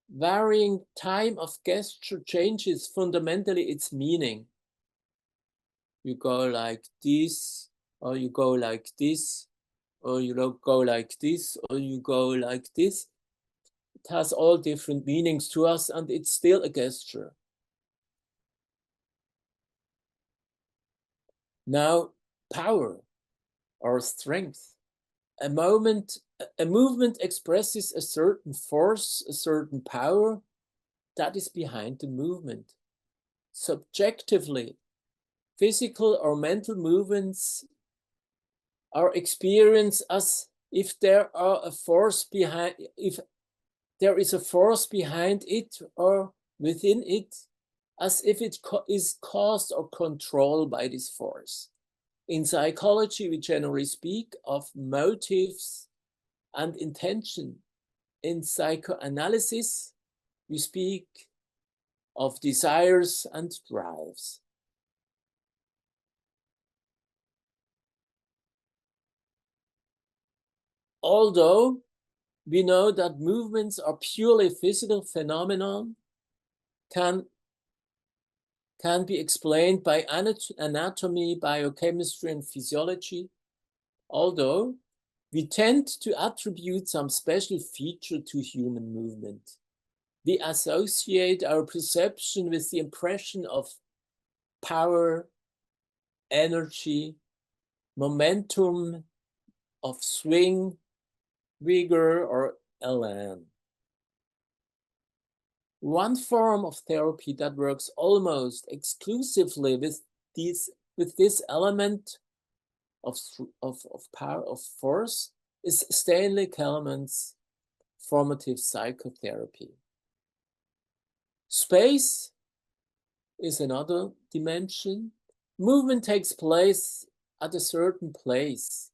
Varying time of gesture changes fundamentally its meaning. You go like this, or you go like this, or you go like this, or you go like this. It has all different meanings to us, and it's still a gesture. Now, power or strength. A movement expresses a certain force, a certain power that is behind the movement. Subjectively, physical or mental movements are experienced as if there are a force behind, if there is a force behind it or within it, as if it is caused or controlled by this force. In psychology, we generally speak of motives and intention. In psychoanalysis, we speak of desires and drives. Although we know that movements are purely physical phenomena, can be explained by anatomy, biochemistry, and physiology, although we tend to attribute some special feature to human movement. We associate our perception with the impression of power, energy, momentum, of swing, vigor, or elan. One form of therapy that works almost exclusively with this element of power, of force, is Stanley Kellman's formative psychotherapy. Space is another dimension. Movement takes place at a certain place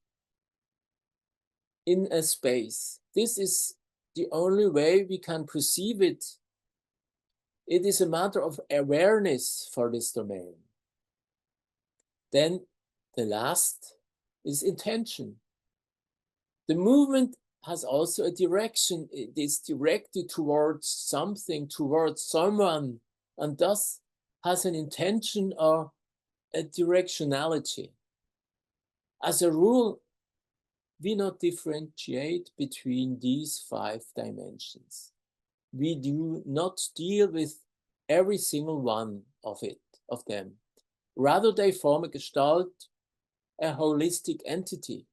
in a space. This is the only way we can perceive it. It is a matter of awareness for this domain. Then the last is intention. The movement has also a direction. It is directed towards something, towards someone, and thus has an intention or a directionality. As a rule, we not differentiate between these 5 dimensions. We do not deal with every single one of them. Rather, they form a gestalt, a holistic entity.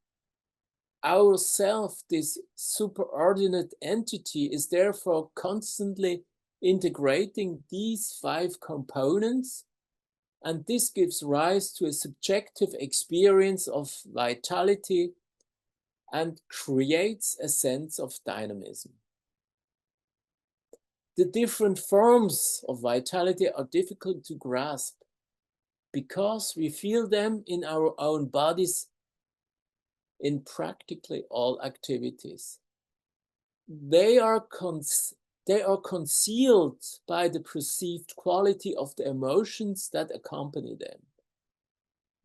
Our self, this superordinate entity, is therefore constantly integrating these 5 components, and this gives rise to a subjective experience of vitality and creates a sense of dynamism. The different forms of vitality are difficult to grasp because we feel them in our own bodies in practically all activities. They are concealed by the perceived quality of the emotions that accompany them.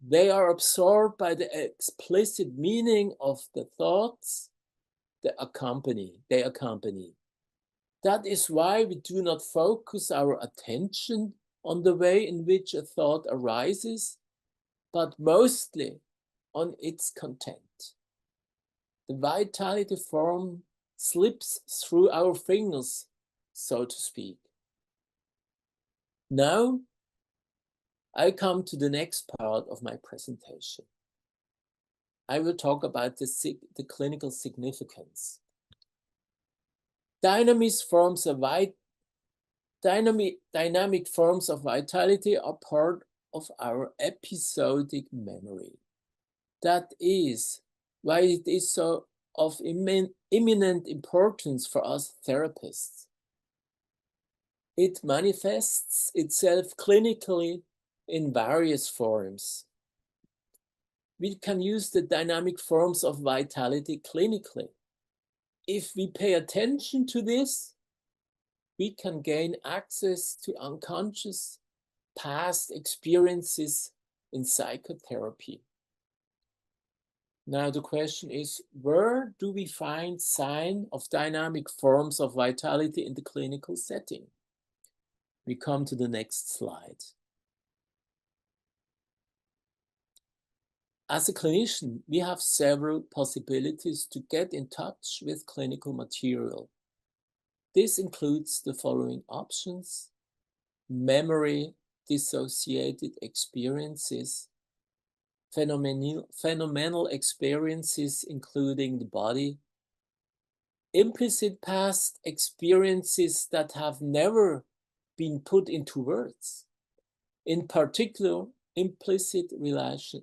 They are absorbed by the explicit meaning of the thoughts they accompany. That is why we do not focus our attention on the way in which a thought arises, but mostly on its content. The vitality form slips through our fingers, so to speak. Now, I come to the next part of my presentation. I will talk about the clinical significance. Dynamic forms of vitality are part of our episodic memory. That is why it is so of imminent importance for us therapists. It manifests itself clinically in various forms. We can use the dynamic forms of vitality clinically. If we pay attention to this, we can gain access to unconscious past experiences in psychotherapy. Now the question is, where do we find signs of dynamic forms of vitality in the clinical setting? We come to the next slide. As a clinician, we have several possibilities to get in touch with clinical material. This includes the following options: memory dissociated experiences, phenomenal experiences including the body, implicit past experiences that have never been put into words, in particular implicit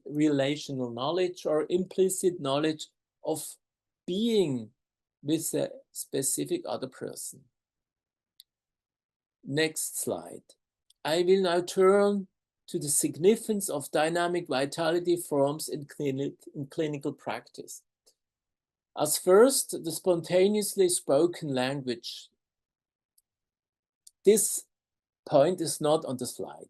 relational knowledge or implicit knowledge of being with a specific other person. Next slide. I will now turn to the significance of dynamic vitality forms in clinical practice. As first, the spontaneously spoken language. This point is not on the slide.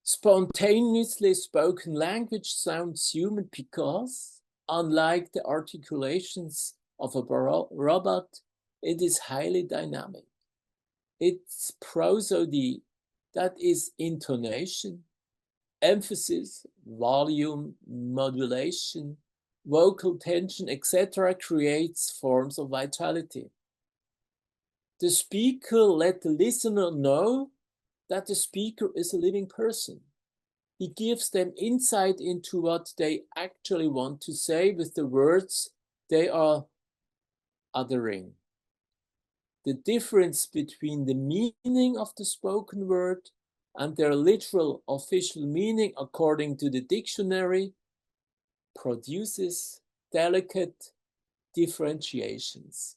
Spontaneously spoken language sounds human because, unlike the articulations of a robot, it is highly dynamic. Its prosody, that is intonation, emphasis, volume, modulation, vocal tension, etc., creates forms of vitality. The speaker let the listener know that the speaker is a living person. He gives them insight into what they actually want to say with the words they are uttering. The difference between the meaning of the spoken word and their literal official meaning according to the dictionary produces delicate differentiations.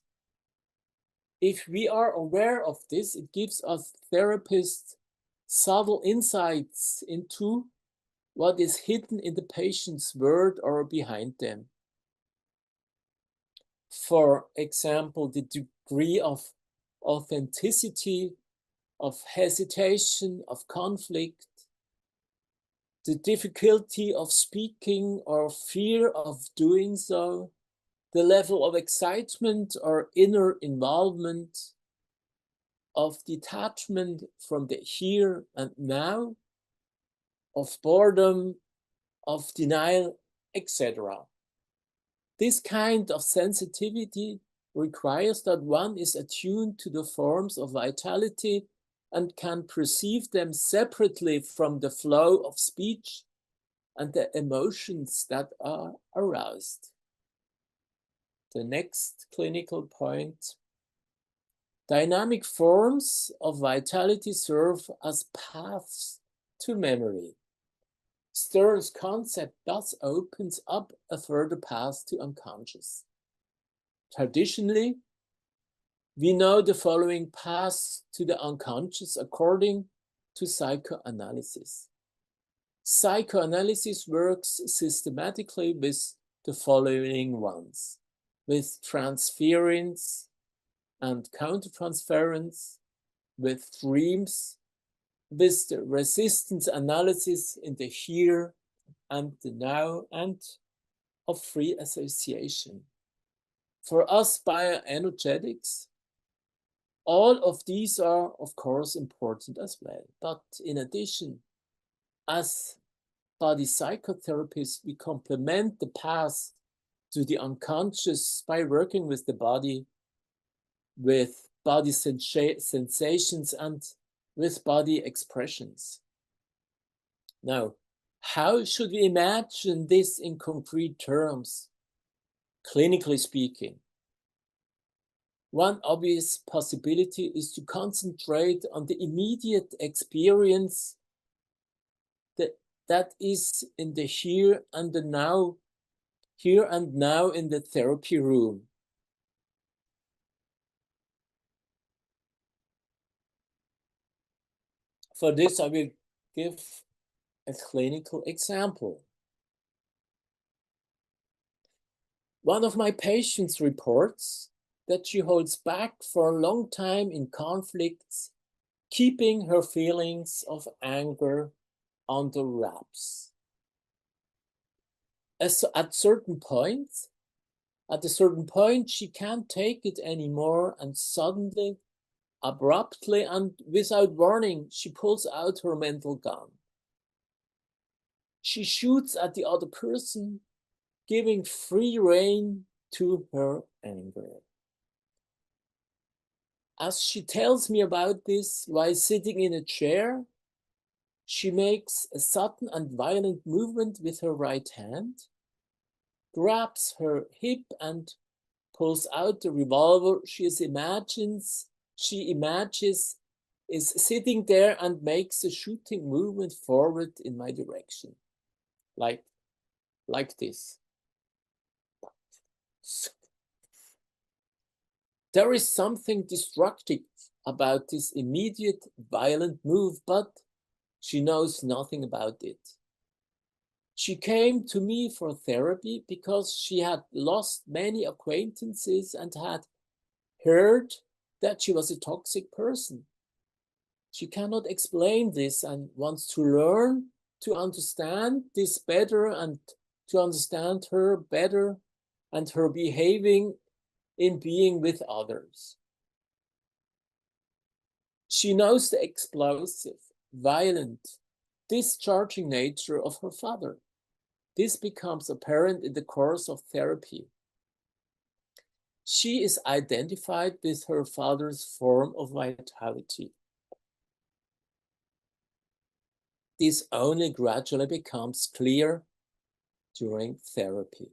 If we are aware of this, it gives us therapists subtle insights into what is hidden in the patient's word or behind them. For example, the degree of authenticity, of hesitation, of conflict, the difficulty of speaking or fear of doing so, the level of excitement or inner involvement, of detachment from the here and now, of boredom, of denial, etc. This kind of sensitivity requires that one is attuned to the forms of vitality and can perceive them separately from the flow of speech and the emotions that are aroused. The next clinical point. Dynamic forms of vitality serve as paths to memory. Stern's concept thus opens up a further path to unconscious. Traditionally, we know the following paths to the unconscious according to psychoanalysis. Psychoanalysis works systematically with the following ones: with transference and countertransference, with dreams, with the resistance analysis in the here and the now, and of free association. For us bioenergetics, all of these are, of course, important as well. But in addition, as body psychotherapists, we complement the path to the unconscious by working with the body, with body sensations, and with body expressions. Now, how should we imagine this in concrete terms, clinically speaking? One obvious possibility is to concentrate on the immediate experience that is in the here and the now, here and now in the therapy room. For this, I will give a clinical example. One of my patients reports that she holds back for a long time in conflicts, keeping her feelings of anger under wraps. At a certain point, she can't take it anymore, and suddenly, abruptly and without warning, she pulls out her mental gun. She shoots at the other person, giving free rein to her anger. As she tells me about this while sitting in a chair, she makes a sudden and violent movement with her right hand, grabs her hip and pulls out the revolver she imagines is sitting there, and makes a shooting movement forward in my direction. Like this. There is something destructive about this immediate violent move, but she knows nothing about it. She came to me for therapy because she had lost many acquaintances and had heard that she was a toxic person. She cannot explain this and wants to learn to understand this better and to understand her better and her behaving in being with others. She knows the explosive, violent, discharging nature of her father. This becomes apparent in the course of therapy. She is identified with her father's form of vitality. This only gradually becomes clear during therapy.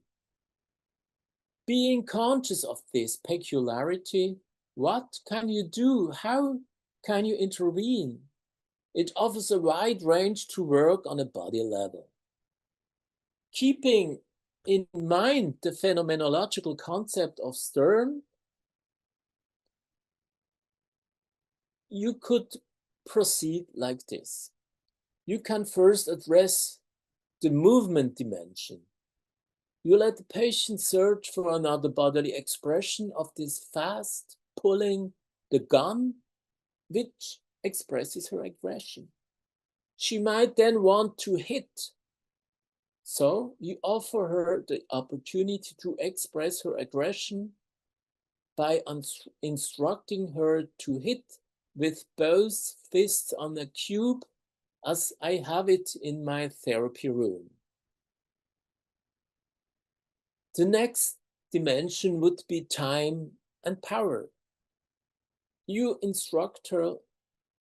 Being conscious of this peculiarity, what can you do? How can you intervene? It offers a wide range to work on a body level. Keeping in mind the phenomenological concept of Stern, you could proceed like this. You can first address the movement dimension. You let the patient search for another bodily expression of this fast pulling the gun, which expresses her aggression. She might then want to hit. So you offer her the opportunity to express her aggression by instructing her to hit with both fists on a cube, as I have it in my therapy room. The next dimension would be time and power. You instruct her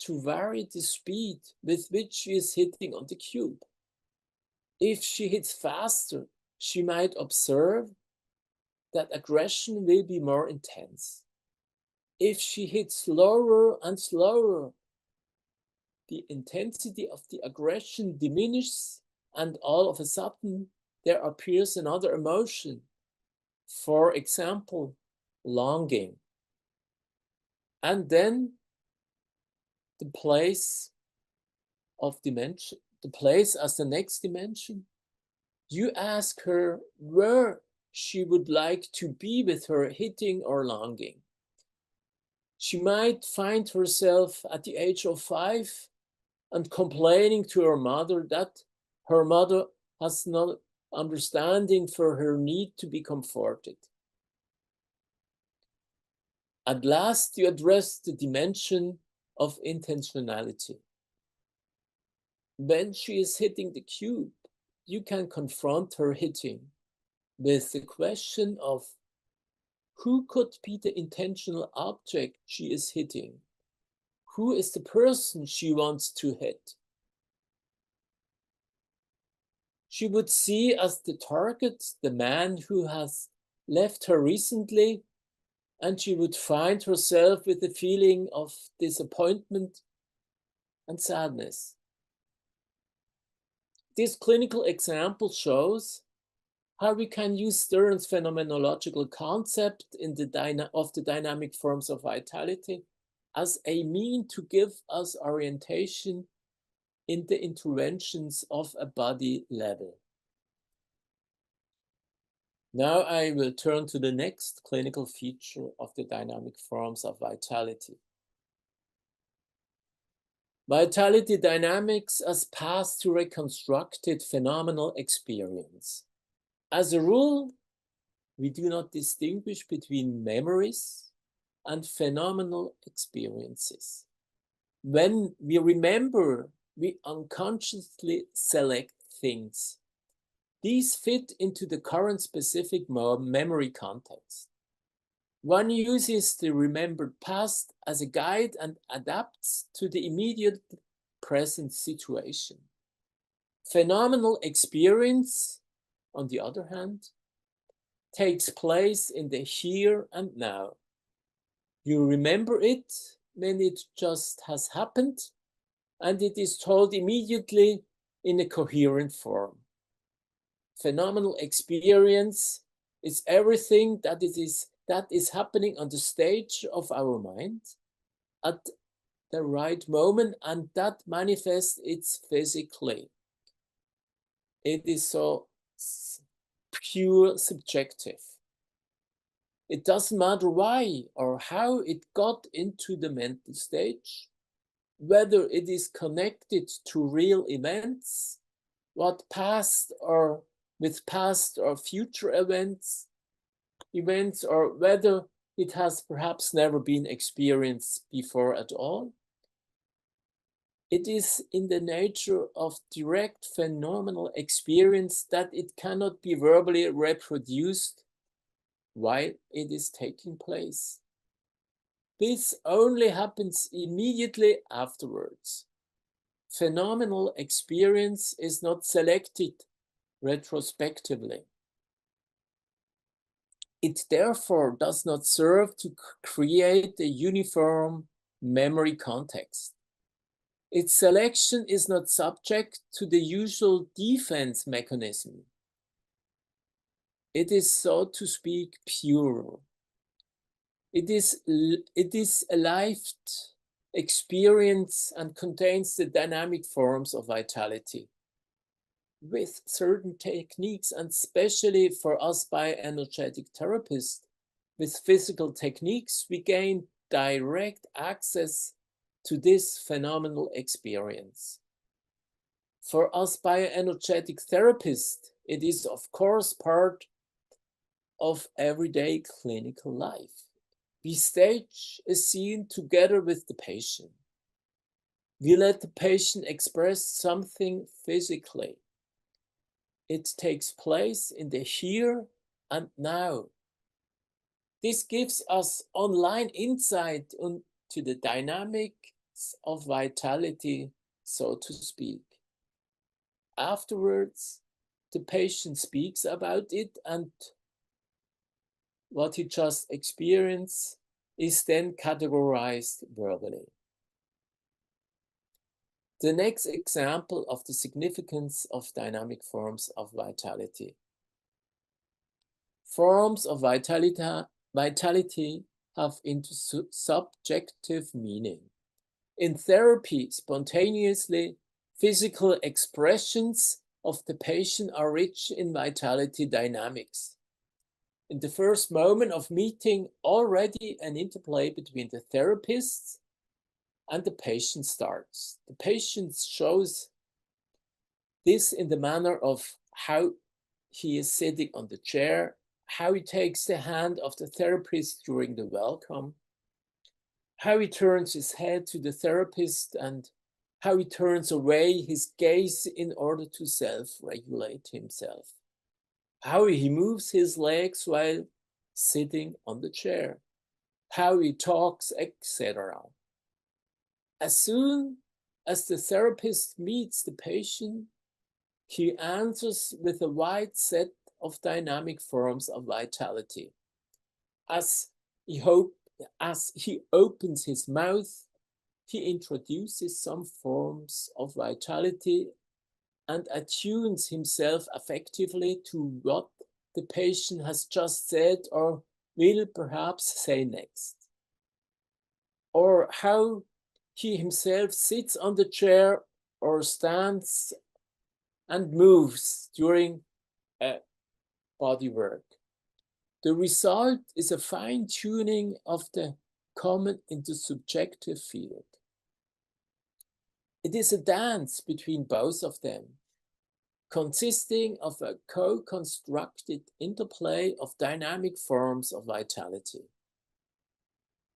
to vary the speed with which she is hitting on the cube. If she hits faster, she might observe that aggression will be more intense. If she hits slower and slower, the intensity of the aggression diminishes, and all of a sudden there appears another emotion. For example, longing. And then the place of dimension, the place as the next dimension. You ask her where she would like to be with her hitting or longing. She might find herself at the age of 5 and complaining to her mother that her mother has no understanding for her need to be comforted. At last, you address the dimension of intentionality. When she is hitting the cube, you can confront her hitting with the question of who could be the intentional object she is hitting? Who is the person she wants to hit? She would see as the target the man who has left her recently, and she would find herself with a feeling of disappointment and sadness. This clinical example shows how we can use Stern's phenomenological concept of the dynamic forms of vitality as a mean to give us orientation in the interventions of a body level. Now I will turn to the next clinical feature of the dynamic forms of vitality. Vitality dynamics as path to reconstructed phenomenal experience. As a rule, we do not distinguish between memories and phenomenal experiences. When we remember, we unconsciously select things. These fit into the current specific memory context. One uses the remembered past as a guide and adapts to the immediate present situation. Phenomenal experience, on the other hand, takes place in the here and now. You remember it when it just has happened, and it is told immediately in a coherent form. Phenomenal experience is everything that is happening on the stage of our mind at the right moment, and that manifests it physically. It is so pure subjective. It doesn't matter why or how it got into the mental stage, whether it is connected to real events, what past or with past or future events, or whether it has perhaps never been experienced before at all. It is in the nature of direct phenomenal experience that it cannot be verbally reproduced while it is taking place. This only happens immediately afterwards. Phenomenal experience is not selected retrospectively. It therefore does not serve to create a uniform memory context. Its selection is not subject to the usual defense mechanism. It is, so to speak, pure. It is a lived experience and contains the dynamic forms of vitality. With certain techniques, and especially for us bioenergetic therapists, with physical techniques, we gain direct access to this phenomenal experience. For us bioenergetic therapists, it is of course part of everyday clinical life. We stage a scene together with the patient. We let the patient express something physically. It takes place in the here and now. This gives us online insight into the dynamics of vitality, so to speak. Afterwards, the patient speaks about it, and what he just experienced is then categorized verbally. The next example of the significance of dynamic forms of vitality. Forms of vitality have intersubjective meaning. In therapy, spontaneously physical expressions of the patient are rich in vitality dynamics. In the first moment of meeting, already an interplay between the therapist and the patient starts. The patient shows this in the manner of how he is sitting on the chair, how he takes the hand of the therapist during the welcome, how he turns his head to the therapist, and how he turns away his gaze in order to self-regulate himself, how he moves his legs while sitting on the chair, how he talks, etc. As soon as the therapist meets the patient, he answers with a wide set of dynamic forms of vitality. As he opens his mouth, he introduces some forms of vitality and attunes himself affectively to what the patient has just said or will perhaps say next. Or how he himself sits on the chair or stands and moves during body work. The result is a fine-tuning of the common intersubjective field. It is a dance between both of them, consisting of a co-constructed interplay of dynamic forms of vitality.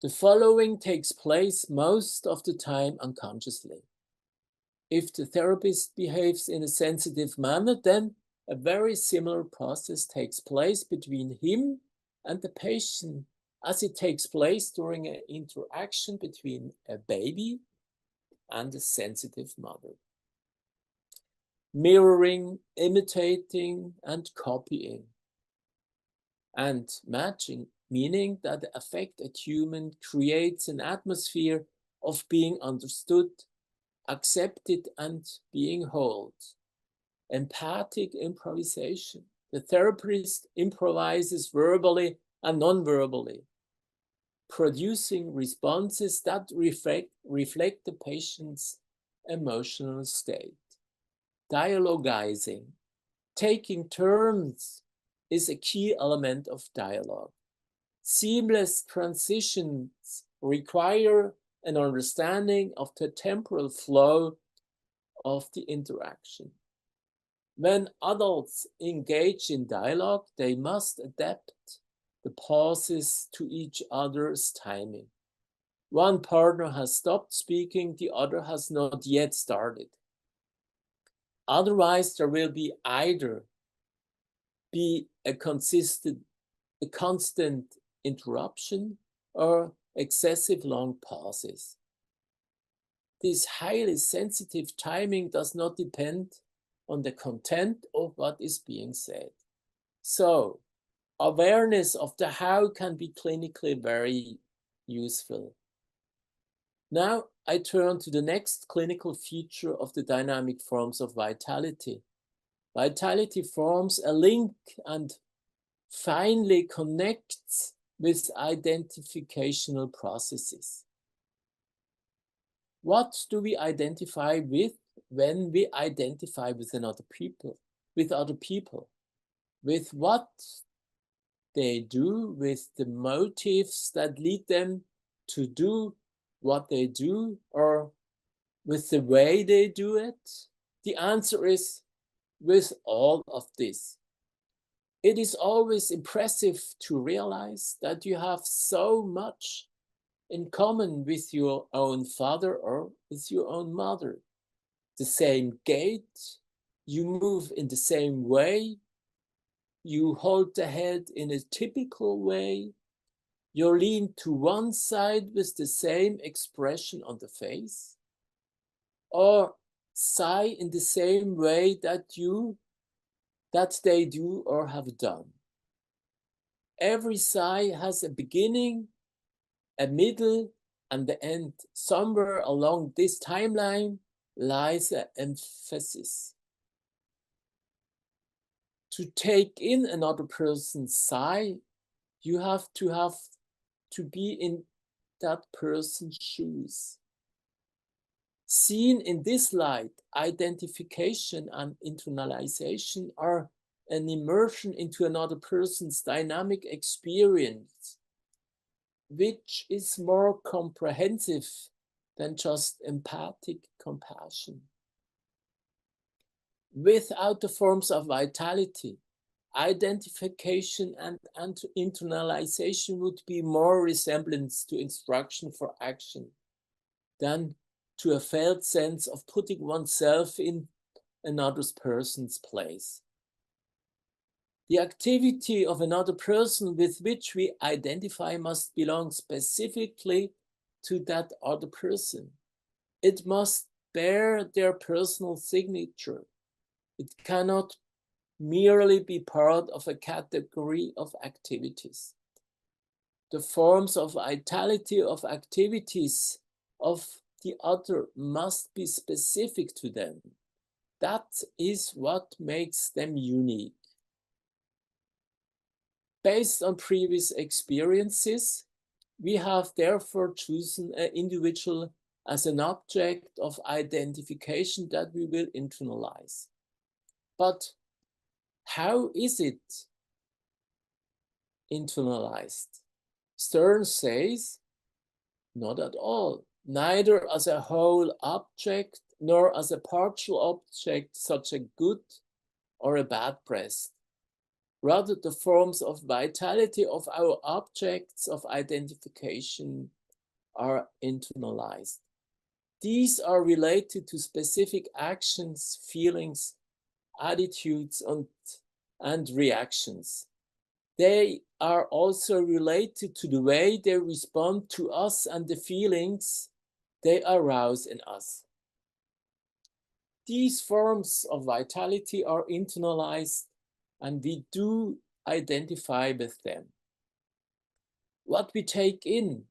The following takes place most of the time unconsciously. If the therapist behaves in a sensitive manner, then a very similar process takes place between him and the patient as it takes place during an interaction between a baby and a sensitive mother. Mirroring, imitating, and copying, and matching, meaning that the affected human creates an atmosphere of being understood, accepted, and being held. Empathic improvisation. The therapist improvises verbally and non-verbally, producing responses that reflect the patient's emotional state. Dialogizing. Taking turns is a key element of dialogue. Seamless transitions require an understanding of the temporal flow of the interaction. When adults engage in dialogue, they must adapt the pauses to each other's timing. One partner has stopped speaking, the other has not yet started. Otherwise, there will be either a constant interruption or excessive long pauses. This highly sensitive timing does not depend on the content of what is being said. So, awareness of the how can be clinically very useful. Now I turn to the next clinical feature of the dynamic forms of vitality. Vitality forms a link and finally connects with identificational processes. What do we identify with when we identify with other people? With what they do, with the motives that lead them to do what they do, or with the way they do it? The answer is with all of this. It is always impressive to realize that you have so much in common with your own father or with your own mother. The same gait, you move in the same way, you hold the head in a typical way, you lean to one side with the same expression on the face, or sigh in the same way that they do or have done. Every sigh has a beginning, a middle, and the end. Somewhere along this timeline lies an emphasis. To take in another person's sigh, you have to be in that person's shoes. Seen in this light, identification and internalization are an immersion into another person's dynamic experience, which is more comprehensive than just empathic compassion. Without the forms of vitality, identification and internalization would be more resemblance to instruction for action than to a felt sense of putting oneself in another person's place. The activity of another person with which we identify must belong specifically to that other person. It must bear their personal signature. It cannot merely be part of a category of activities. The forms of vitality of activities of the other must be specific to them. That is what makes them unique. Based on previous experiences, we have therefore chosen an individual as an object of identification that we will internalize. But how is it internalized? Stern says, not at all, neither as a whole object nor as a partial object, such a good or a bad breast. Rather, the forms of vitality of our objects of identification are internalized. These are related to specific actions, feelings, attitudes, and reactions. They are also related to the way they respond to us and the feelings they arouse in us. These forms of vitality are internalized, and we do identify with them. What we take in,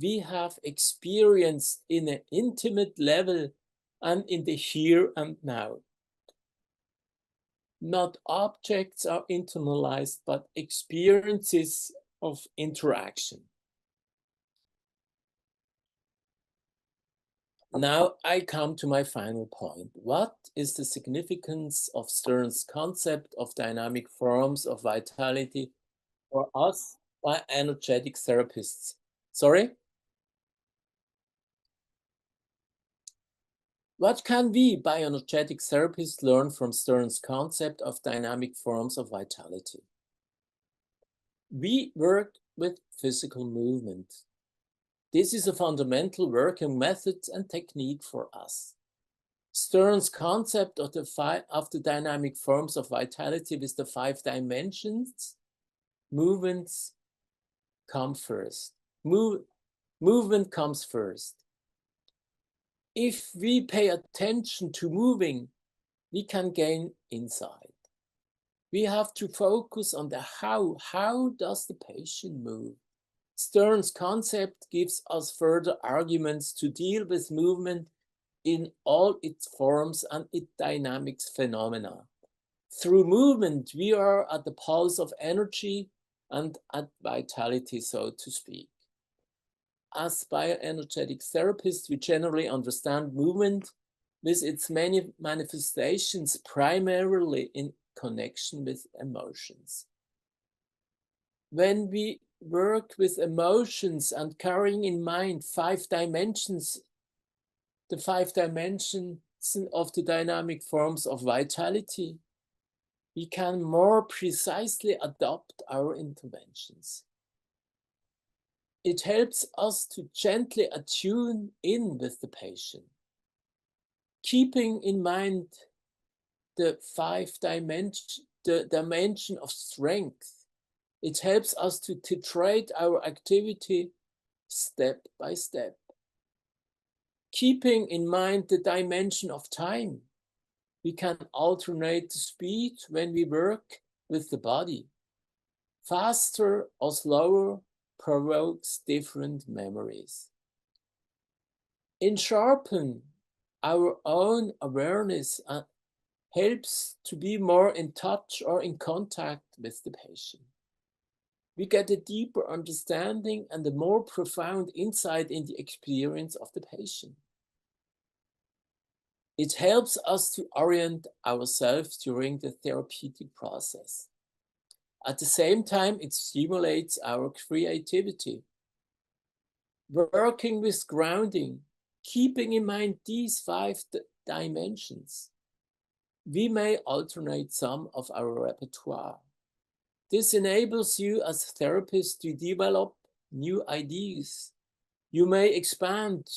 we have experienced in an intimate level and in the here and now. Not objects are internalized, but experiences of interaction. Now I come to my final point. What is the significance of Stern's concept of dynamic forms of vitality for us bioenergetic therapists? Sorry? What can we bioenergetic therapists learn from Stern's concept of dynamic forms of vitality? We work with physical movement. This is a fundamental working method and technique for us. Stern's concept of the dynamic forms of vitality with the 5 dimensions, movements come first. Movement comes first. If we pay attention to moving, we can gain insight. We have to focus on the how. How does the patient move? Stern's concept gives us further arguments to deal with movement in all its forms and its dynamics phenomena. Through movement, we are at the pulse of energy and at vitality, so to speak. As bioenergetic therapists, we generally understand movement with its many manifestations primarily in connection with emotions. when we work with emotions and carrying in mind 5 dimensions, the 5 dimensions of the dynamic forms of vitality, we can more precisely adopt our interventions. It helps us to gently attune in with the patient, keeping in mind the 5 dimension, the dimension of strength. It helps us to titrate our activity step by step. Keeping in mind the dimension of time, we can alternate the speed when we work with the body. Faster or slower provokes different memories. In sharpen our own awareness helps to be more in touch or in contact with the patient. We get a deeper understanding and a more profound insight in the experience of the patient. It helps us to orient ourselves during the therapeutic process. At the same time, it stimulates our creativity. Working with grounding, keeping in mind these 5 dimensions, we may alternate some of our repertoire. This enables you as a therapist to develop new ideas. You may expand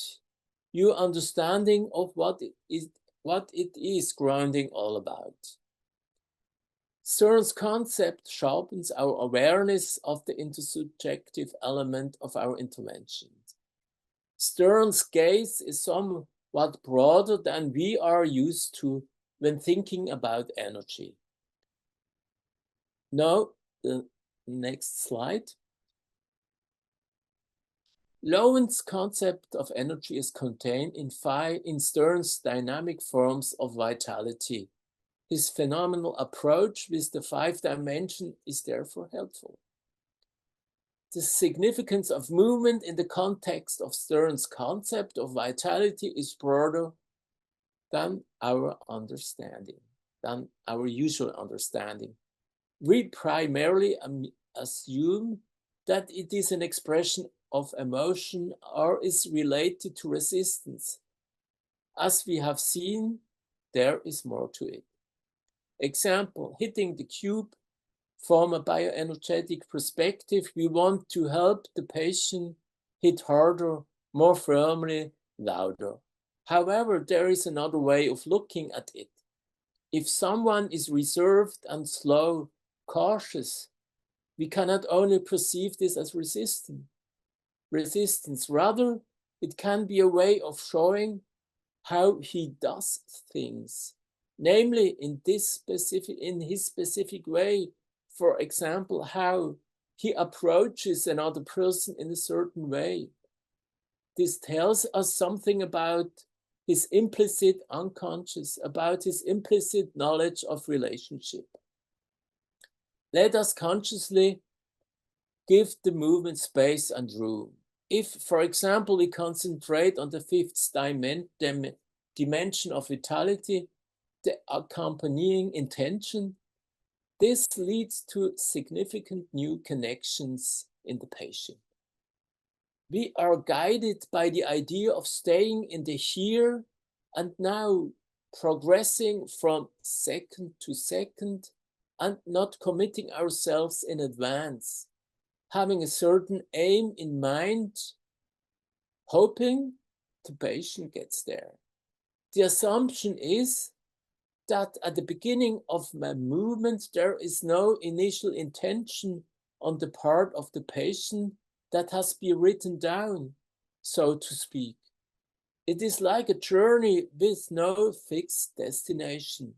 your understanding of what it is grounding all about. Stern's concept sharpens our awareness of the intersubjective element of our interventions. Stern's gaze is somewhat broader than we are used to when thinking about energy. Now, the next slide. Lowen's concept of energy is contained in Stern's dynamic forms of vitality. His phenomenal approach with the 5 dimensions is therefore helpful. The significance of movement in the context of Stern's concept of vitality is broader than our understanding, than our usual understanding. We primarily assume that it is an expression of emotion or is related to resistance. As we have seen, there is more to it. Example, hitting the cube. From a bioenergetic perspective, we want to help the patient hit harder, more firmly, louder. However, there is another way of looking at it. If someone is reserved and slow, cautious, we cannot only perceive this as resistance. Rather, it can be a way of showing how he does things, namely in his specific way. For example, how he approaches another person in a certain way. This tells us something about his implicit unconscious, about his implicit knowledge of relationship. Let us consciously give the movement space and room. If, for example, we concentrate on the 5th dimension of vitality, the accompanying intention, this leads to significant new connections in the patient. We are guided by the idea of staying in the here and now, progressing from second to second and not committing ourselves in advance, having a certain aim in mind, hoping the patient gets there. The assumption is that at the beginning of my movement, there is no initial intention on the part of the patient that has been written down, so to speak. It is like a journey with no fixed destination.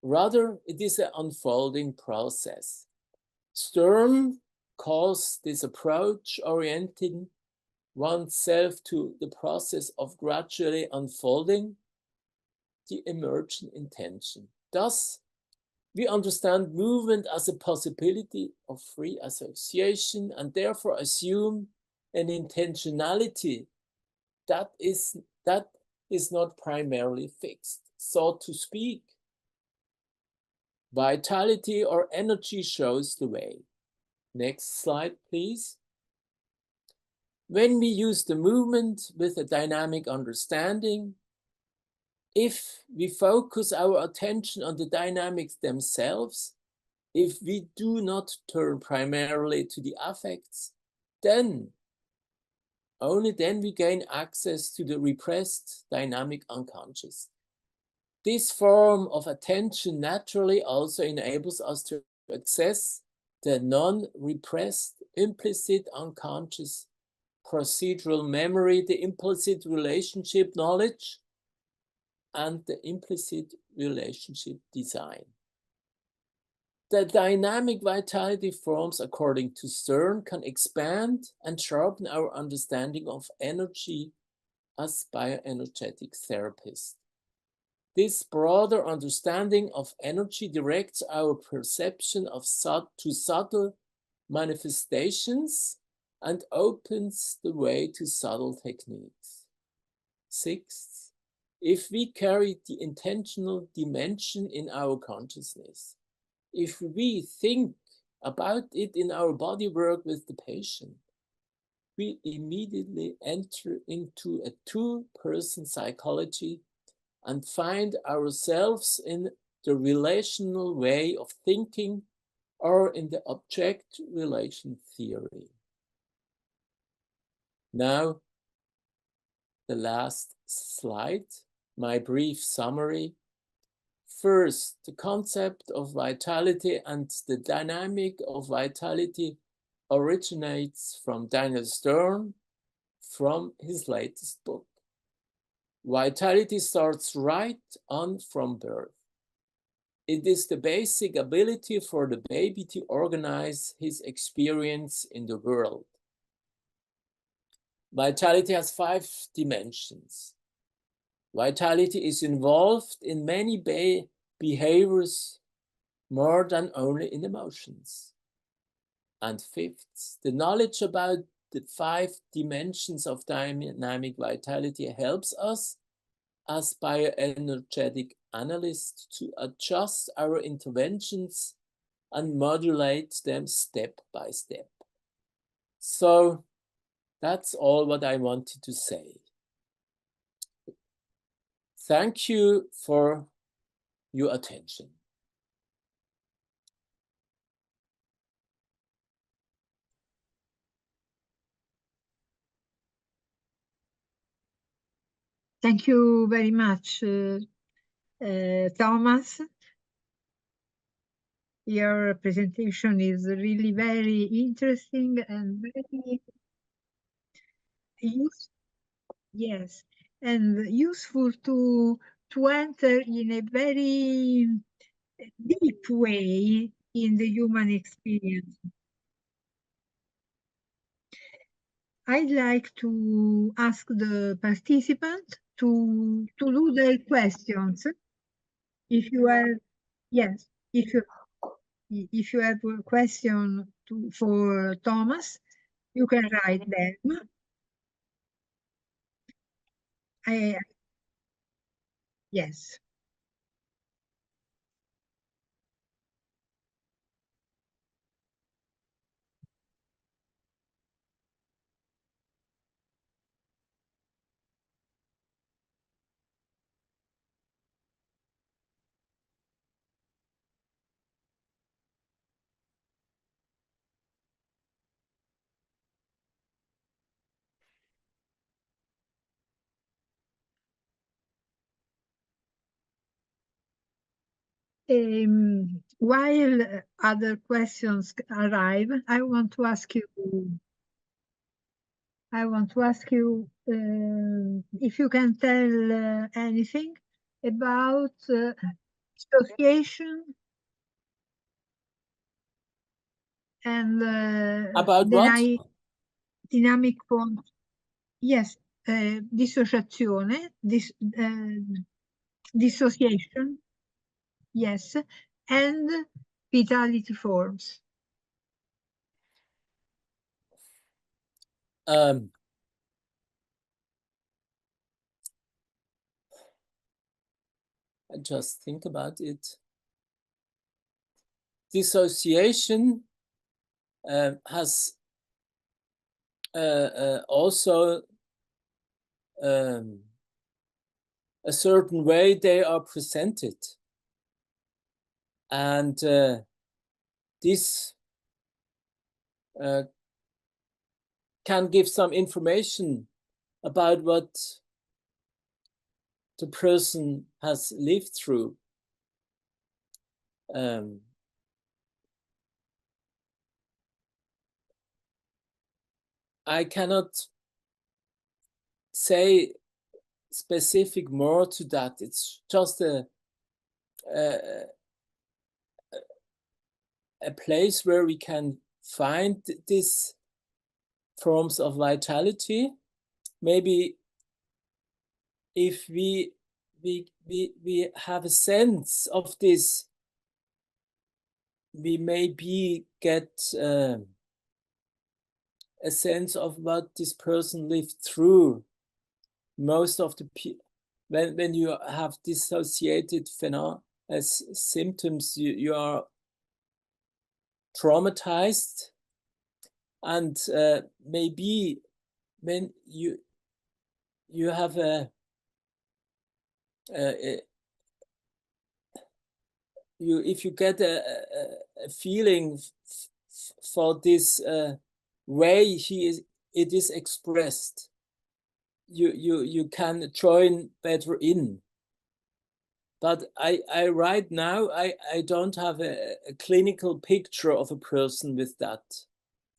Rather, it is an unfolding process. Stern calls this approach orienting oneself to the process of gradually unfolding the emergent intention. Thus, we understand movement as a possibility of free association and therefore assume an intentionality that is not primarily fixed, so to speak. Vitality or energy shows the way. Next slide, please. When we use the movement with a dynamic understanding, if we focus our attention on the dynamics themselves, if we do not turn primarily to the affects, then, only then we gain access to the repressed dynamic unconscious. This form of attention naturally also enables us to access the non-repressed implicit unconscious procedural memory, the implicit relationship knowledge, and the implicit relationship design. The dynamic vitality forms, according to Stern, can expand and sharpen our understanding of energy as bioenergetic therapists. This broader understanding of energy directs our perception of subtle manifestations and opens the way to subtle techniques. Sixth, if we carry the intentional dimension in our consciousness, if we think about it in our body work with the patient, we immediately enter into a two-person psychology and find ourselves in the relational way of thinking or in the object-relation theory. Now, the last slide, my brief summary. First, the concept of vitality and the dynamic of vitality originates from Daniel Stern from his latest book. Vitality starts right on from birth. It is the basic ability for the baby to organize his experience in the world. Vitality has 5 dimensions. Vitality is involved in many behaviors more than only in emotions. And fifth, the knowledge about the 5 dimensions of dynamic vitality helps us as bioenergetic analysts to adjust our interventions and modulate them step by step. So that's all what I wanted to say. Thank you for your attention. Thank you very much, Thomas. Your presentation is really very interesting and very useful. Yes, and useful to enter in a very deep way in the human experience. I'd like to ask the participant to do their questions. If you have, yes, if you have a question for Thomas, you can write them. Yes. While other questions arrive, I want to ask you if you can tell anything about association and about what? Dynamic forms. Yes, dissociazione, dissociation. Yes, and vitality forms. I just think about it. Dissociation has also a certain way they are presented. And this can give some information about what the person has lived through. I cannot say specific more to that. It's just a place where we can find these forms of vitality. Maybe if we have a sense of this, we maybe get a sense of what this person lived through. Most of the people, when you have dissociated symptoms, you are traumatized, and maybe when you have if you get a feeling for this way it is expressed, you can join better in. But I right now I don't have a clinical picture of a person with that.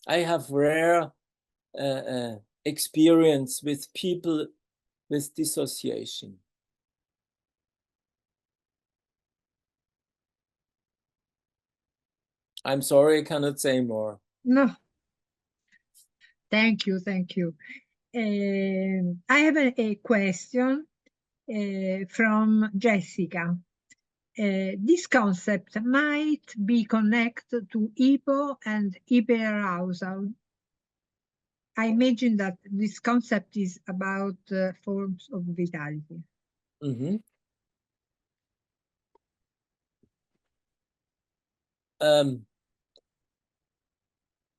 I have rare experience with people with dissociation. I'm sorry, I cannot say more. No. Thank you. I have a question from Jessica. This concept might be connected to hypo and hyperarousal. I imagine that this concept is about forms of vitality. Mm-hmm.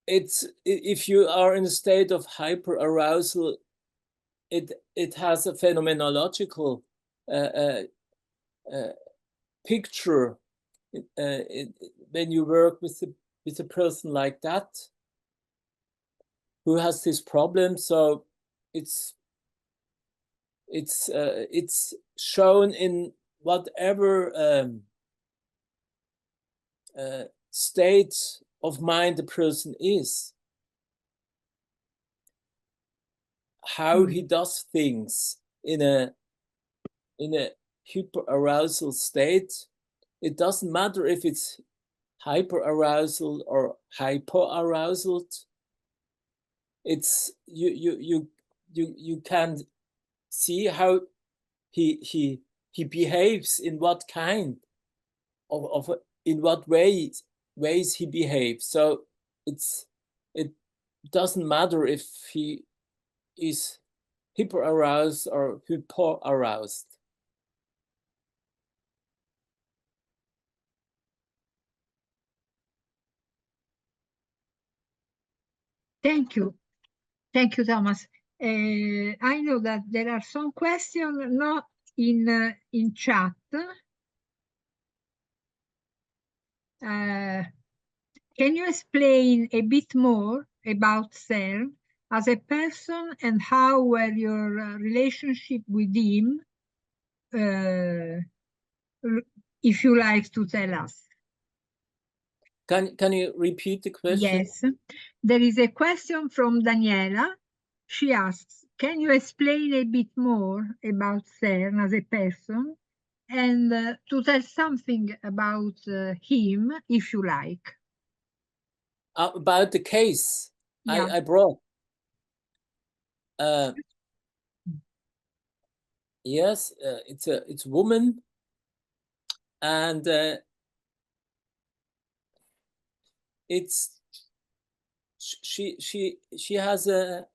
It's if you are in a state of hyperarousal, it has a phenomenological picture. When you work with a person like that who has this problem, so it's shown in whatever state of mind the person is, how he does things in a hyperarousal state. It doesn't matter if it's hyperarousal or hypoarousal. It's you can see how he behaves, in what kind of in what ways he behaves. So it doesn't matter if he is hyperaroused or hypoaroused. Thank you, Thomas. I know that there are some questions not in chat. Can you explain a bit more about CERN as a person and how were your relationship with him, if you like to tell us? Can you repeat the question? Yes, there is a question from Daniela. She asks, can you explain a bit more about CERN as a person and to tell something about him, if you like? About the case Yeah. I brought. Yes, it's a woman, and it's she has a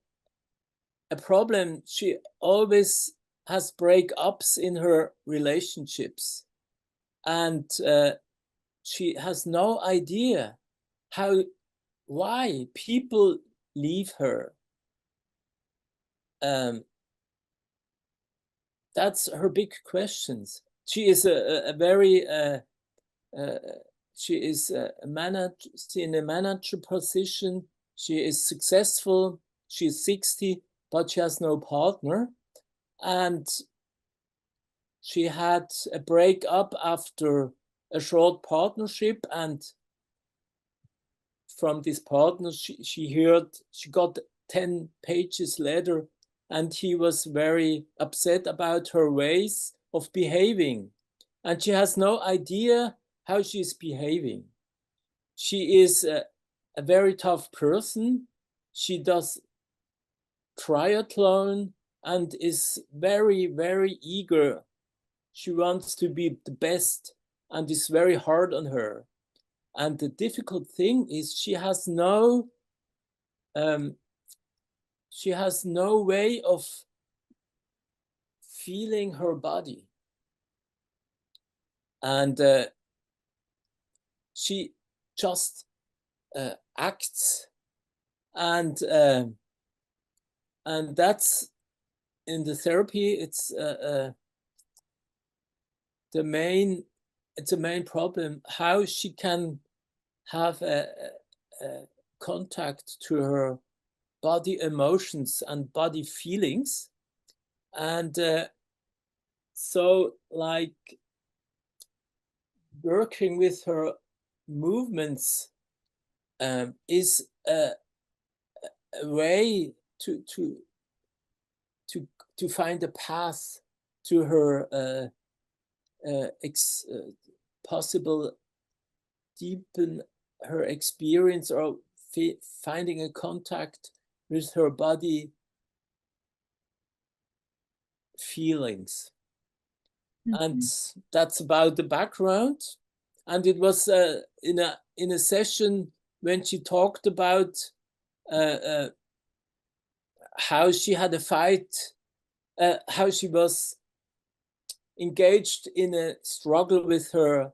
problem. She always has breakups in her relationships, and she has no idea why people leave her. That's her big questions. She is a very she is in a manager position. She is successful. She's 60, but she has no partner, and she had a breakup after a short partnership, and from this partner she got 10 pages later, and he was very upset about her ways of behaving, and she has no idea how she's behaving. She is a very tough person. She does triathlon and is very, very eager. She wants to be the best, and it's very hard on her. And the difficult thing is she has no way of feeling her body, and she just acts, and that's in the therapy. It's the main problem, how she can have a contact to her body emotions and body feelings. And so like working with her movements is a way to find a path to her possible deepen her experience, or finding a contact with her body feelings. And that's about the background. And it was in a session when she talked about how she had a fight, how she was engaged in a struggle with her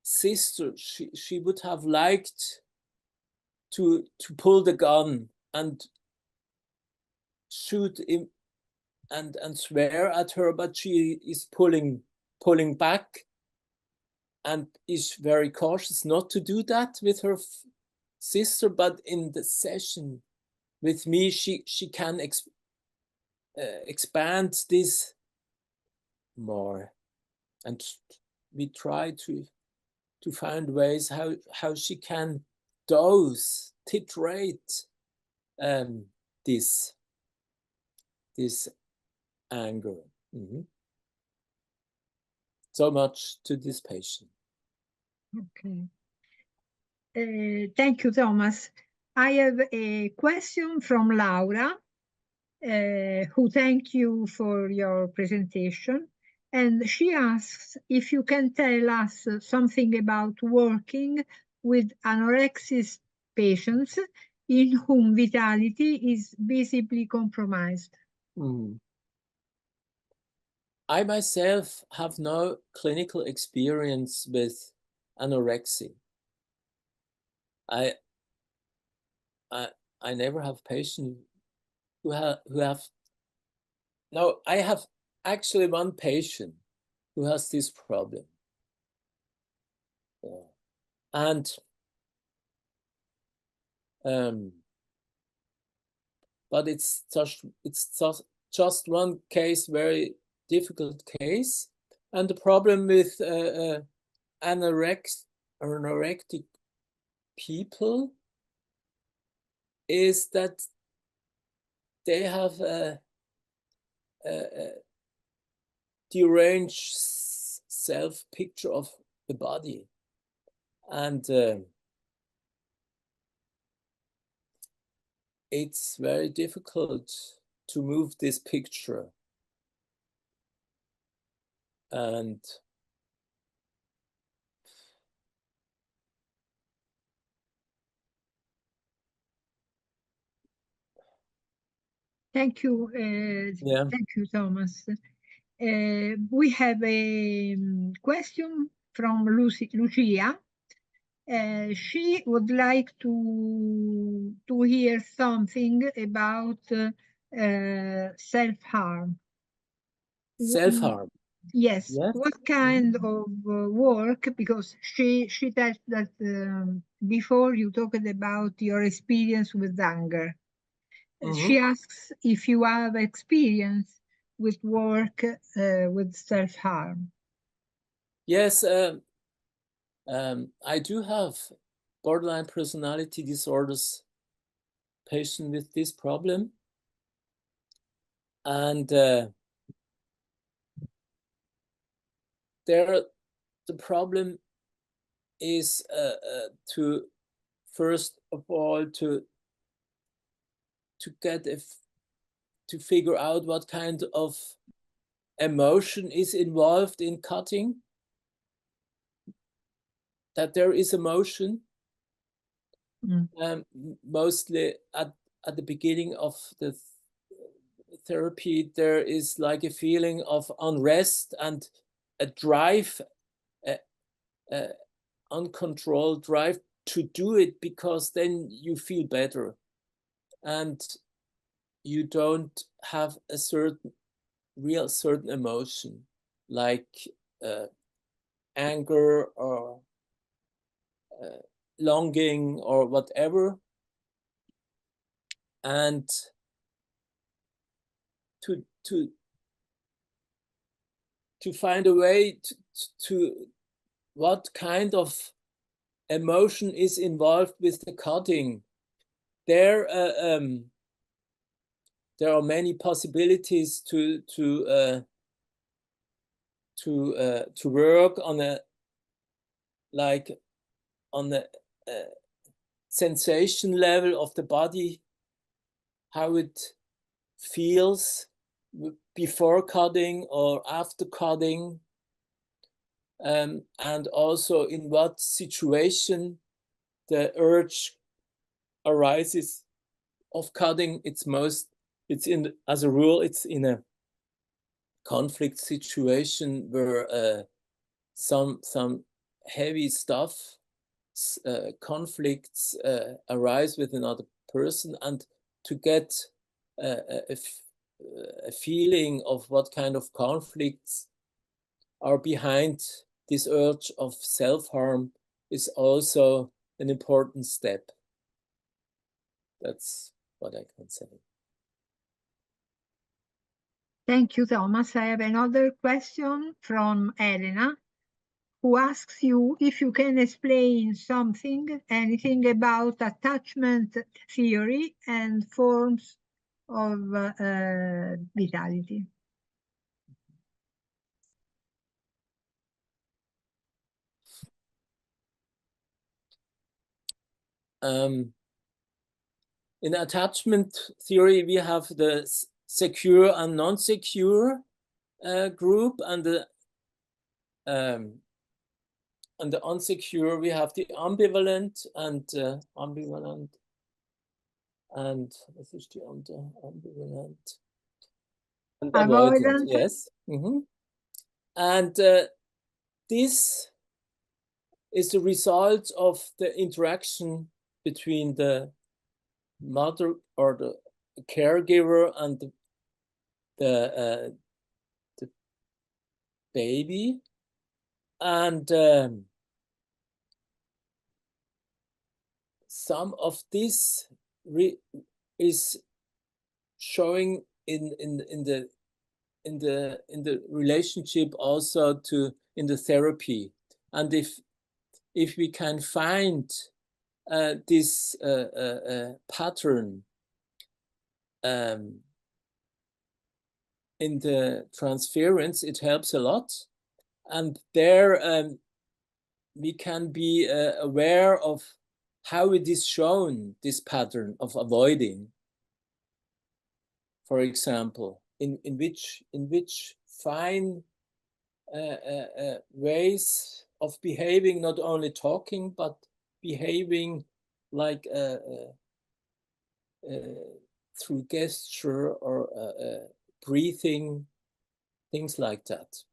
sister. She would have liked to pull the gun and shoot him and swear at her, but she is pulling back and is very cautious not to do that with her sister. But in the session with me, she can expand this more, and we try to find ways how she can titrate this anger. So much to this patient. Okay. Thank you, Thomas. I have a question from Laura, who thank you for your presentation. And she asks if you can tell us something about working with anorexic patients in whom vitality is visibly compromised. I myself have no clinical experience with anorexia. I never have patients who have. No, I have actually one patient who has this problem. Yeah. And but it's just one case, very difficult case. And the problem with anorectic people is that they have a deranged self-picture of the body, and it's very difficult to move this picture. And thank you. Thank you, Thomas. We have a question from Lucia. she would like to hear something about self-harm. Self-harm. Yes. Yes. What kind of work? Because she tells that before you talked about your experience with anger. She asks if you have experience with work with self-harm. Yes, I do have borderline personality disorders patient with this problem. And the problem is to, first of all, to get to figure out what kind of emotion is involved in cutting, that there is emotion. Mostly at the beginning of the therapy, there is like a feeling of unrest and a drive, uncontrolled drive to do it, because then you feel better and you don't have a certain emotion like anger or longing or whatever. And to find a way to what kind of emotion is involved with the cutting. There are many possibilities to work on a sensation level of the body, how it feels before cutting or after cutting, and also in what situation the urge arises of cutting. As a rule, it's in a conflict situation where some heavy stuff, conflicts arise with another person, and to get a feeling of what kind of conflicts are behind this urge of self-harm is also an important step. That's what I can say. Thank you, Thomas. I have another question from Elena, who asks you if you can explain anything about attachment theory and forms of vitality. In attachment theory, we have the secure and non-secure group, and the unsecure we have the ambivalent and ambivalent, and what is the ambivalent and avoidant. Yes. And this is the result of the interaction between the mother or the caregiver and the baby. And some of this is showing in the relationship also in the therapy. And if we can find this pattern in the transference, it helps a lot. And there we can be aware of how it is shown, this pattern of avoiding, for example, in which fine ways of behaving, not only talking, but behaving like through gesture or breathing, things like that.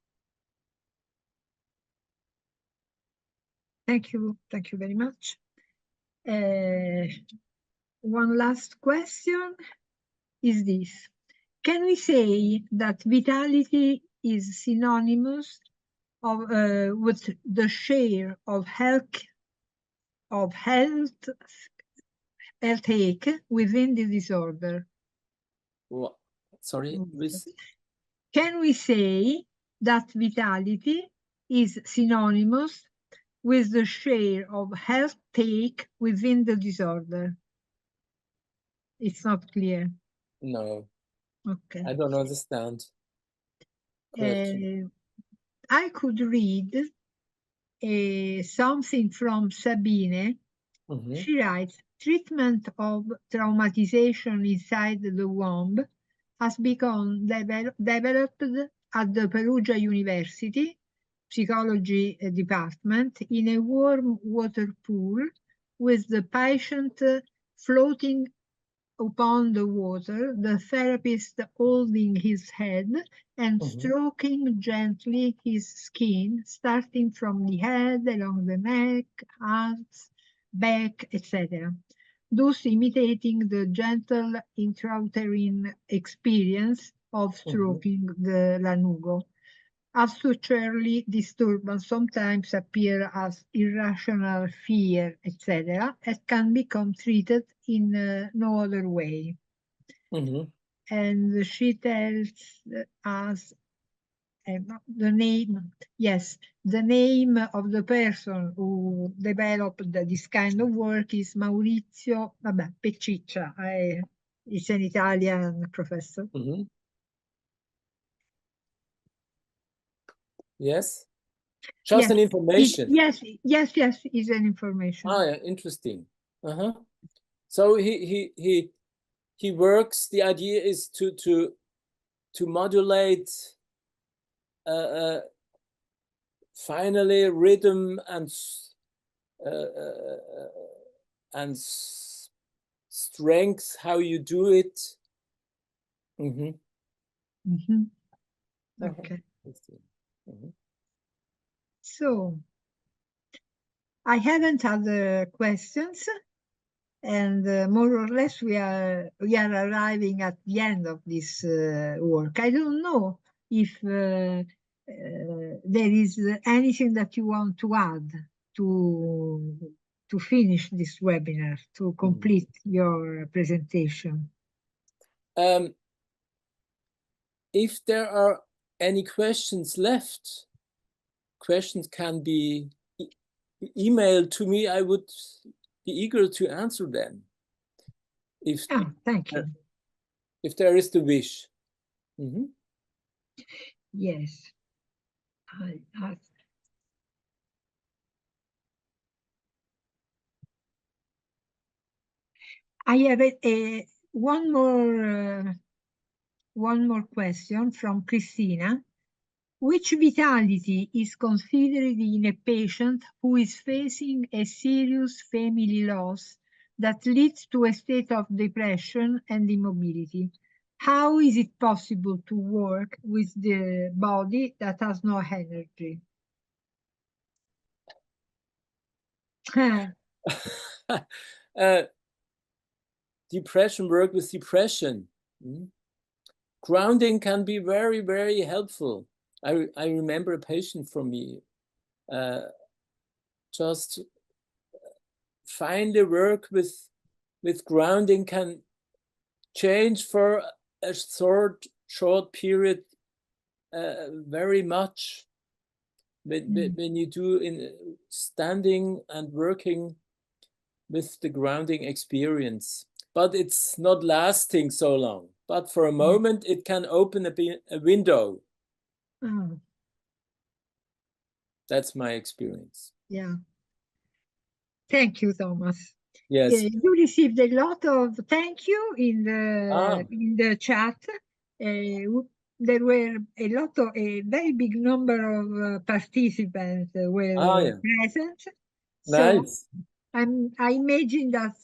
Thank you very much. One last question is this. Can we say that vitality is synonymous with the share of health take within the disorder? Well, sorry, Can we say that vitality is synonymous with the share of health take within the disorder? It's not clear. No. Okay. I don't understand. I could read something from Sabine. She writes, treatment of traumatization inside the womb has become developed at the Perugia University Psychology Department in a warm water pool with the patient floating upon the water, the therapist holding his head and stroking gently his skin, starting from the head, along the neck, arms, back, etc., thus imitating the gentle intrauterine experience of stroking the lanugo. As such early disturbance sometimes appear as irrational fear, etc., and can become treated in no other way. And she tells us the name, yes, the name of the person who developed this kind of work is Maurizio, Pecciccia. He's an Italian professor. Yes. Just an information. Yes, is an information. Ah, yeah, interesting. So he works. The idea is to modulate finally rhythm and strength. How you do it. Okay. So I haven't other questions, and more or less we are arriving at the end of this work. I don't know if there is anything that you want to add to finish this webinar, to complete your presentation. If there are any questions left, questions can be emailed to me. I would be eager to answer them. Thank you. If there is the wish. Yes. I have one more question from Christina. Which vitality is considered in a patient who is facing a serious family loss that leads to a state of depression and immobility? How is it possible to work with the body that has no energy? Depression, work with depression. Grounding can be very, very helpful. I remember a patient from me, just find a work with grounding can change for a short period very much when you do in standing and working with the grounding experience. But it's not lasting so long. But for a moment, it can open a window. That's my experience. Yeah. Thank you, Thomas. Yes. You received a lot of thank you in the chat. There were a very big number of participants were present. Nice. So I imagine that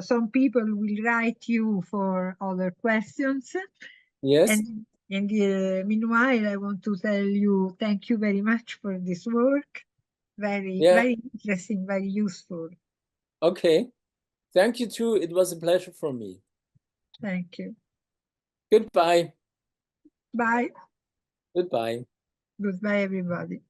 some people will write you for other questions. Yes. And meanwhile, I want to tell you thank you very much for this work. Very, Yeah. very interesting, very useful. Okay. Thank you too. It was a pleasure for me. Thank you. Goodbye. Bye. Goodbye. Goodbye, everybody.